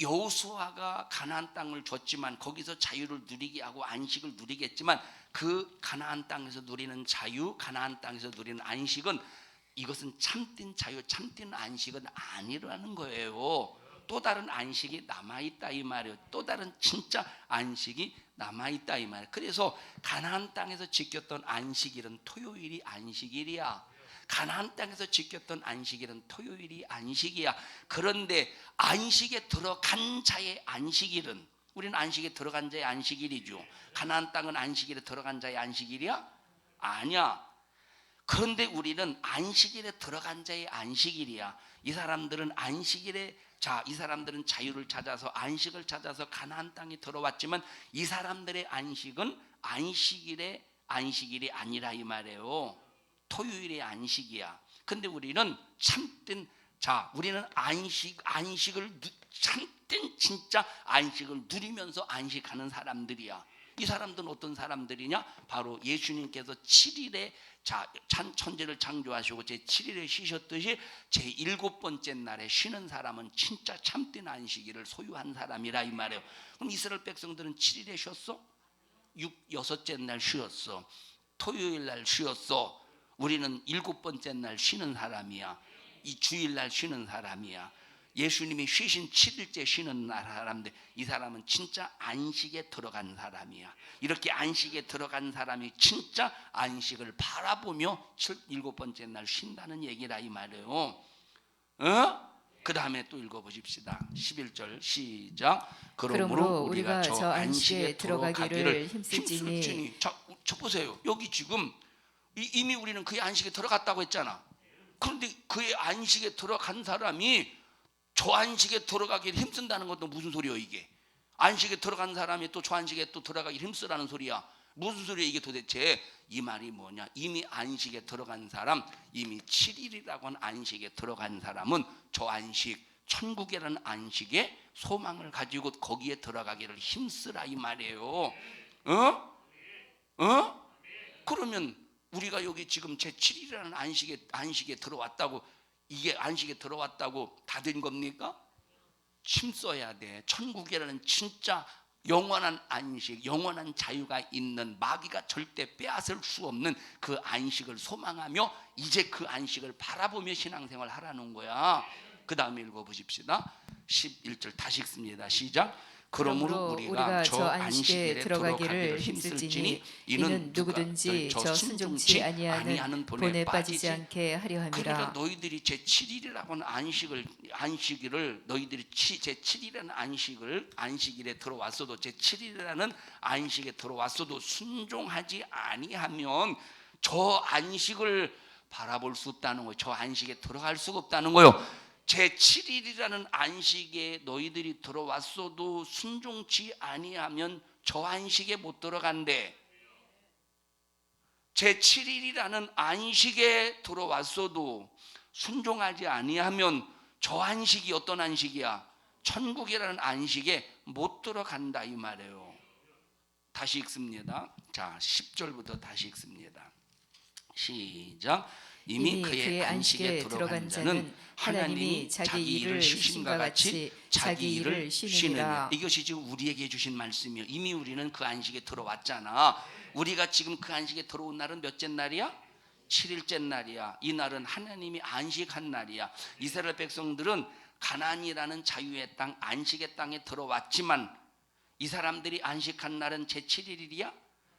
여호수아가 가나안 땅을 줬지만 거기서 자유를 누리게 하고 안식을 누리겠지만 그 가나안 땅에서 누리는 자유, 가나안 땅에서 누리는 안식은, 이것은 참된 자유, 참된 안식은 아니라는 거예요. 또 다른 안식이 남아있다 이 말이에요. 또 다른 진짜 안식이 남아있다 이 말이에요. 그래서 가나안 땅에서 지켰던 안식일은 토요일이 안식일이야. 가나안 땅에서 지켰던 안식일은 토요일이 안식이야. 그런데 안식에 들어간 자의 안식일은, 우리는 안식에 들어간 자의 안식일이죠. 가나안 땅은 안식일에 들어간 자의 안식일이야? 아니야. 그런데 우리는 안식일에 들어간 자의 안식일이야. 이 사람들은 이 사람들은 자유를 찾아서, 안식을 찾아서 가나안 땅에 들어왔지만 이 사람들의 안식은 안식일이 아니라 이 말이에요. 토요일의 안식이야. 근데 우리는 우리는 안식을 참된 진짜 안식을 누리면서 안식하는 사람들이야. 이 사람들은 어떤 사람들이냐? 바로 예수님께서 7일에 천지를 창조하시고 제7일에 쉬셨듯이 제7번째 날에 쉬는 사람은 진짜 참된 안식일을 소유한 사람이라 이 말이에요. 그럼 이스라엘 백성들은 7일에 쉬었어? 6째 날 쉬었어. 토요일 날 쉬었어. 우리는 7번째 날 쉬는 사람이야. 이 주일날 쉬는 사람이야. 예수님이 쉬신 7일째 쉬는 사람들, 이 사람은 진짜 안식에 들어간 사람이야. 이렇게 안식에 들어간 사람이 진짜 안식을 바라보며 7번째 날 쉰다는 얘기라 이 말이에요. 그 다음에 또 읽어보십시다. 11절 시작. 그러므로 우리가 저 안식에 들어가기를 힘쓸지니. 자, 보세요. 여기 지금 이미 우리는 그의 안식에 들어갔다고 했잖아. 그런데 그의 안식에 들어간 사람이 저 안식에 들어가기 힘쓴다는 것도 무슨 소리야 이게? 안식에 들어간 사람이 또 저 안식에 또 들어가기 힘쓰라는 소리야. 무슨 소리야 이게 도대체? 이 말이 뭐냐? 이미 안식에 들어간 사람, 이미 7일이라고 하는 안식에 들어간 사람은 저 안식, 천국이라는 안식에 소망을 가지고 거기에 들어가기를 힘쓰라 이 말이에요. 그러면 우리가 여기 지금 제 7일이라는 안식에 들어왔다고, 이게 안식에 들어왔다고 다 된 겁니까? 힘써야 돼. 천국이라는 진짜 영원한 안식, 영원한 자유가 있는, 마귀가 절대 빼앗을 수 없는 그 안식을 소망하며 이제 그 안식을 바라보며 신앙생활 하라는 거야. 그 다음에 읽어보십시다. 11절 다시 읽습니다. 시작. 그러므로 우리가 저 안식에 들어가기를 힘쓸지니 이는 누구든지 저 순종치 아니하는 본에 빠지지 않게 하려 함이라. 그러니까 너희들이 제 7일이라고 하는 안식일을 너희들이 제 7일이라는 안식일에 들어왔어도, 제 7일이라는 안식에 들어왔어도 순종하지 아니하면 저 안식을 바라볼 수 없다는 거예요. 저 안식에 들어갈 수가 없다는 거예요. 제 7일이라는 안식에 너희들이 들어왔어도 순종치 아니하면 저 안식에 못 들어간대. 제 7일이라는 안식에 들어왔어도 순종하지 아니하면 저 안식이 어떤 안식이야? 천국이라는 안식에 못 들어간다 이 말이에요. 다시 읽습니다. 자, 10절부터 다시 읽습니다. 시작. 이미 그의 안식에 들어간 자는 하나님이 자기 일을 쉬심과 같이 자기 일을 쉬느니라. 이것이 지금 우리에게 주신 말씀이요. 이미 우리는 그 안식에 들어왔잖아. 우리가 지금 그 안식에 들어온 날은 몇째 날이야? 7일째 날이야. 이 날은 하나님이 안식한 날이야. 이스라엘 백성들은 가나안이라는 자유의 땅, 안식의 땅에 들어왔지만 이 사람들이 안식한 날은 제 7일이야?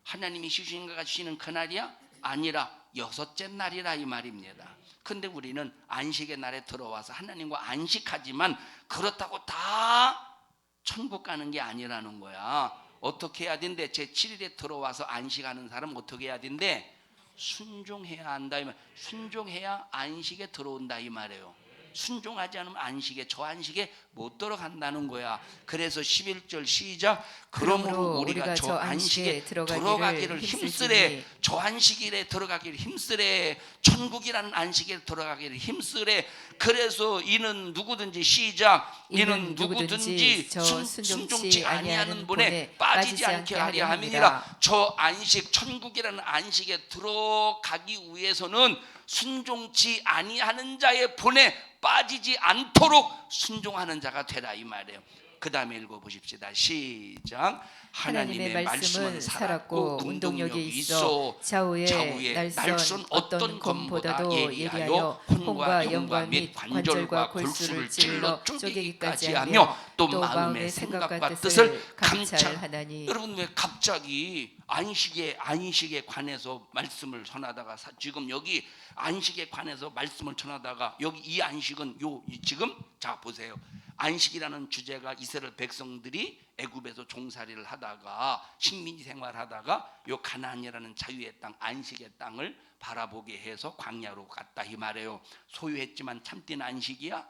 하나님이 쉬시는 같이 쉬는 그 날이야? 아니라 6째 날이라 이 말입니다. 근데 우리는 안식의 날에 들어와서 하나님과 안식하지만 그렇다고 다 천국 가는 게 아니라는 거야. 어떻게 해야 된대? 제 7일에 들어와서 안식하는 사람은 어떻게 해야 된대? 순종해야 한다 이 말. 순종해야 안식에 들어온다 이 말이에요. 순종하지 않으면 안식에, 저 안식에 못 들어간다는 거야. 그래서 11절 시작. 그러므로 우리가 저 안식에 들어가기를 힘쓰래. 저 안식일에 들어가기를 힘쓰래. 천국이라는 안식에 들어가기를 힘쓰래. 그래서 이는 누구든지 시작. 이는 누구든지 순종치 아니하는 분에 빠지지 않게 하려 함이니라. 저 안식, 천국이라는 안식에 들어가기 위해서는 순종치 아니하는 자의 본에 빠지지 않도록 순종하는 자가 되라 이 말이에요. 그 다음에 읽어보십시다. 시작. 하나님의 말씀은 살았고 운동력이 있어 좌우에 날선 어떤 검보다도 예리하여 혼과 영과 및 관절과 골수를 찔러 쪼개기까지 하며 또 마음의 생각과 뜻을 감찰하나니. 여러분, 왜 갑자기 안식에 관해서 말씀을 전하다가 지금 여기 안식에 관해서 말씀을 전하다가 여기 이 안식은 지금 자 보세요. 안식이라는 주제가 이스라엘 백성들이 애굽에서 종살이를 하다가 식민지 생활하다가 요 가나안이라는 자유의 땅, 안식의 땅을 바라보게 해서 광야로 갔다 이 말이에요. 소유했지만 참된 안식이야?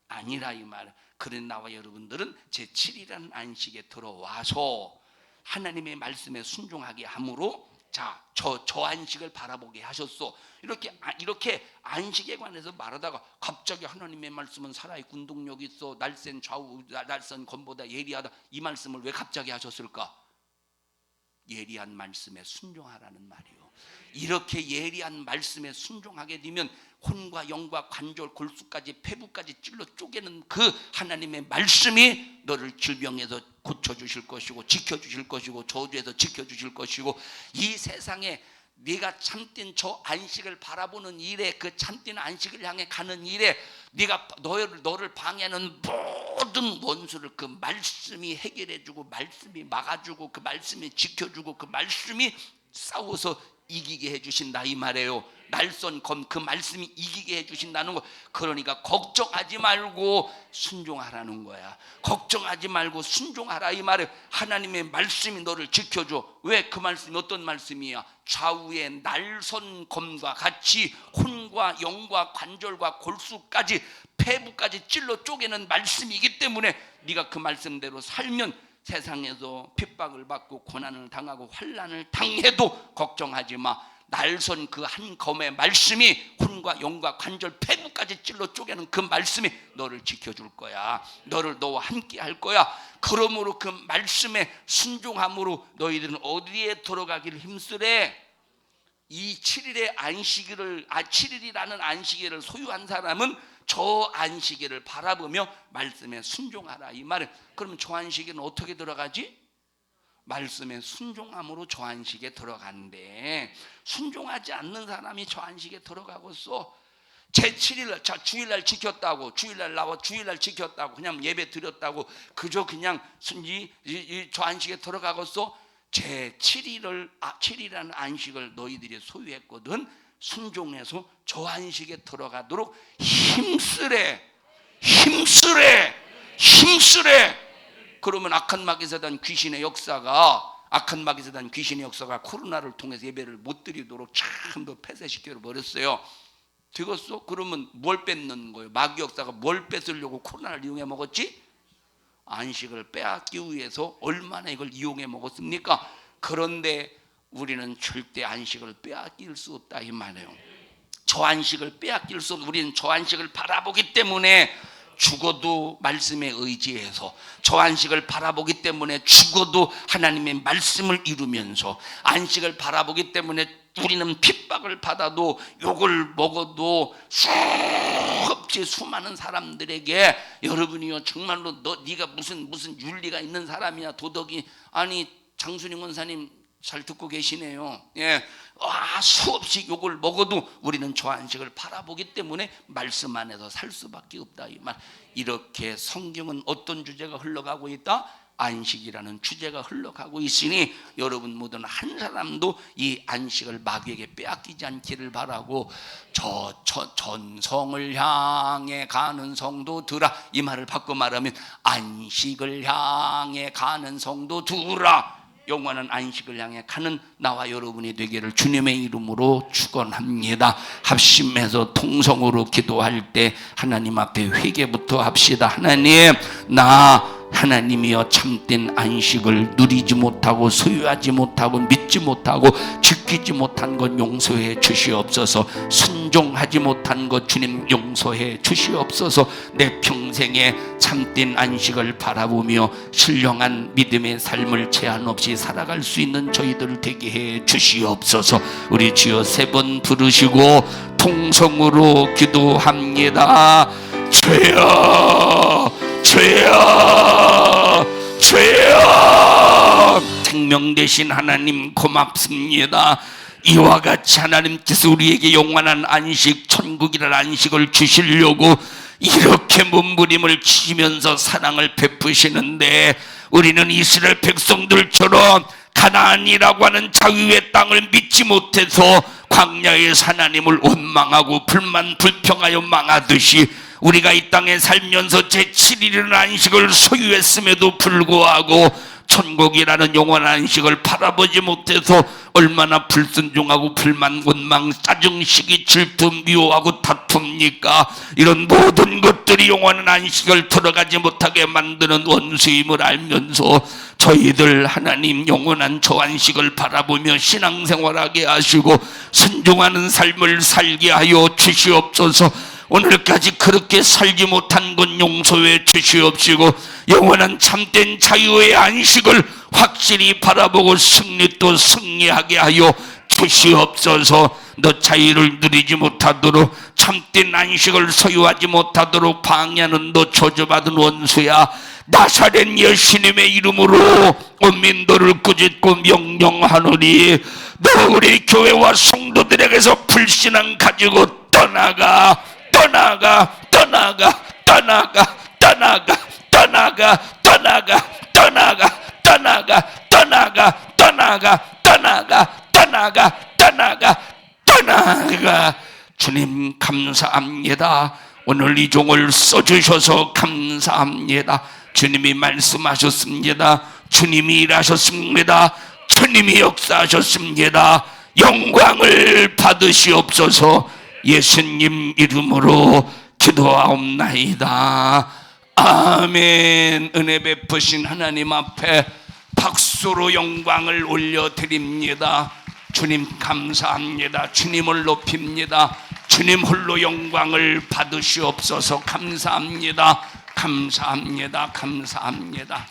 아니라 이 말. 그런 나와 여러분들은 제 7일이라는 안식에 들어와서 하나님의 말씀에 순종하게 함으로 자, 저 안식을 바라보게 하셨소. 이렇게 안식에 관해서 말하다가 갑자기 하나님의 말씀은 살아있고 운동력이 있어 날쌘 좌우 날선 검보다 예리하다. 이 말씀을 왜 갑자기 하셨을까? 예리한 말씀에 순종하라는 말이요. 이렇게 예리한 말씀에 순종하게 되면 혼과 영과 관절 골수까지 폐부까지 찔러 쪼개는 그 하나님의 말씀이 너를 질병에서 고쳐주실 것이고 지켜주실 것이고 저주에서 지켜주실 것이고 이 세상에 네가 참된 저 안식을 바라보는 일에, 그 참된 안식을 향해 가는 일에 네가 너를 방해하는 모든 원수를 그 말씀이 해결해주고 말씀이 막아주고 그 말씀이 지켜주고 그 말씀이 싸워서 이기게 해주신다 이 말이에요. 날선 검, 그 말씀이 이기게 해주신다는 거. 그러니까 걱정하지 말고 순종하라는 거야. 걱정하지 말고 순종하라 이 말이에요. 하나님의 말씀이 너를 지켜줘. 왜? 그 말씀이 어떤 말씀이야? 좌우의 날선 검과 같이 혼과 영과 관절과 골수까지 폐부까지 찔러 쪼개는 말씀이기 때문에 네가 그 말씀대로 살면 세상에서 핍박을 받고 고난을 당하고 환난을 당해도 걱정하지 마. 날선 그 한 검의 말씀이 혼과 영과 관절 폐부까지 찔러 쪼개는 그 말씀이 너를 지켜줄 거야. 너와 함께 할 거야. 그러므로 그 말씀에 순종함으로 너희들은 어디에 들어가기를 힘쓰래? 이 7일의 안식일을 7일이라는 안식일을 소유한 사람은 저 안식일을 바라보며 말씀에 순종하라 이 말은. 그러면 저 안식일은 어떻게 들어가지? 말씀에 순종함으로 저 안식에 들어간대. 순종하지 않는 사람이 저 안식에 들어가고서 제7일 주일날 지켰다고, 주일날 나와 주일날 지켰다고, 그냥 예배 드렸다고 그저 그냥 저 안식에 들어가고서 제7일을 7일이라는 안식을 너희들이 소유했거든. 순종해서 저 안식에 들어가도록 힘쓰래. 그러면 악한 마귀에 대한 귀신의 역사가 코로나를 통해서 예배를 못 드리도록 전부 폐쇄시켜 버렸어요. 되겠어? 그러면 뭘 뺏는 거예요? 마귀 역사가 뭘 뺏으려고 코로나를 이용해 먹었지? 안식을 빼앗기 위해서 얼마나 이걸 이용해 먹었습니까? 그런데 우리는 절대 안식을 빼앗길 수 없다 이 말이에요. 저 안식을 빼앗길 수 없어. 우리는 저 안식을 바라보기 때문에 죽어도 말씀에 의지해서, 저 안식을 바라보기 때문에 죽어도 하나님의 말씀을 이루면서, 안식을 바라보기 때문에 우리는 핍박을 받아도 욕을 먹어도 수없이 수많은 사람들에게 여러분이요 정말로 네가 무슨 윤리가 있는 사람이야, 도덕이. 아니 장순영 원사님 잘 듣고 계시네요. 예, 수없이 욕을 먹어도 우리는 저 안식을 바라보기 때문에 말씀 안에서 살 수밖에 없다 이 말. 이렇게 성경은 어떤 주제가 흘러가고 있다? 안식이라는 주제가 흘러가고 있으니 여러분 모두는 한 사람도 이 안식을 마귀에게 빼앗기지 않기를 바라고, 저 전성을 향해 가는 성도들아, 이 말을 바꿔 말하면 안식을 향해 가는 성도들아, 영원한 안식을 향해 가는 나와 여러분이 되기를 주님의 이름으로 축원합니다. 합심해서 통성으로 기도할 때 하나님 앞에 회개부터 합시다. 하나님이여 참된 안식을 누리지 못하고 소유하지 못하고 믿지 못하고 지키지 못한 것 용서해 주시옵소서. 순종하지 못한 것 주님 용서해 주시옵소서. 내 평생에 참된 안식을 바라보며 신령한 믿음의 삶을 제한 없이 살아갈 수 있는 저희들 되게 해 주시옵소서. 우리 주여 세 번 부르시고 통성으로 기도합니다. 주여 생명 되신 하나님 고맙습니다. 이와 같이 하나님께서 우리에게 영원한 안식, 천국이라는 안식을 주시려고 이렇게 몸부림을 치면서 사랑을 베푸시는데, 우리는 이스라엘 백성들처럼 가나안이라고 하는 자유의 땅을 믿지 못해서 광야에서 하나님을 원망하고 불평하여 망하듯이, 우리가 이 땅에 살면서 제7일이라는 안식을 소유했음에도 불구하고 천국이라는 영원한 안식을 바라보지 못해서 얼마나 불순종하고 불만, 원망, 짜증시기, 질투, 미워하고 다툽니까? 이런 모든 것들이 영원한 안식을 들어가지 못하게 만드는 원수임을 알면서 저희들 하나님 영원한 저 안식을 바라보며 신앙생활하게 하시고 순종하는 삶을 살게 하여 주시옵소서. 오늘까지 그렇게 살지 못한 것 용서해 주시옵시고, 영원한 참된 자유의 안식을 확실히 바라보고 승리하게 하여 주시옵소서. 너 자유를 누리지 못하도록, 참된 안식을 소유하지 못하도록 방해하는 너 저주받은 원수야, 나사렛 예수님의 이름으로 온민도를 꾸짖고 명령하노니 너 우리 교회와 성도들에게서 불신앙 가지고 떠나가. 떠나가. 주님 감사합니다. 오늘 이 종을 써주셔서 감사합니다. 주님이 말씀하셨습니다. 주님이 일하셨습니다. 주님이 역사하셨습니다. 영광을 받으시옵소서. 예수님 이름으로 기도하옵나이다. 아멘. 은혜 베푸신 하나님 앞에 박수로 영광을 올려드립니다. 주님 감사합니다. 주님을 높입니다. 주님 홀로 영광을 받으시옵소서. 감사합니다. 감사합니다. 감사합니다.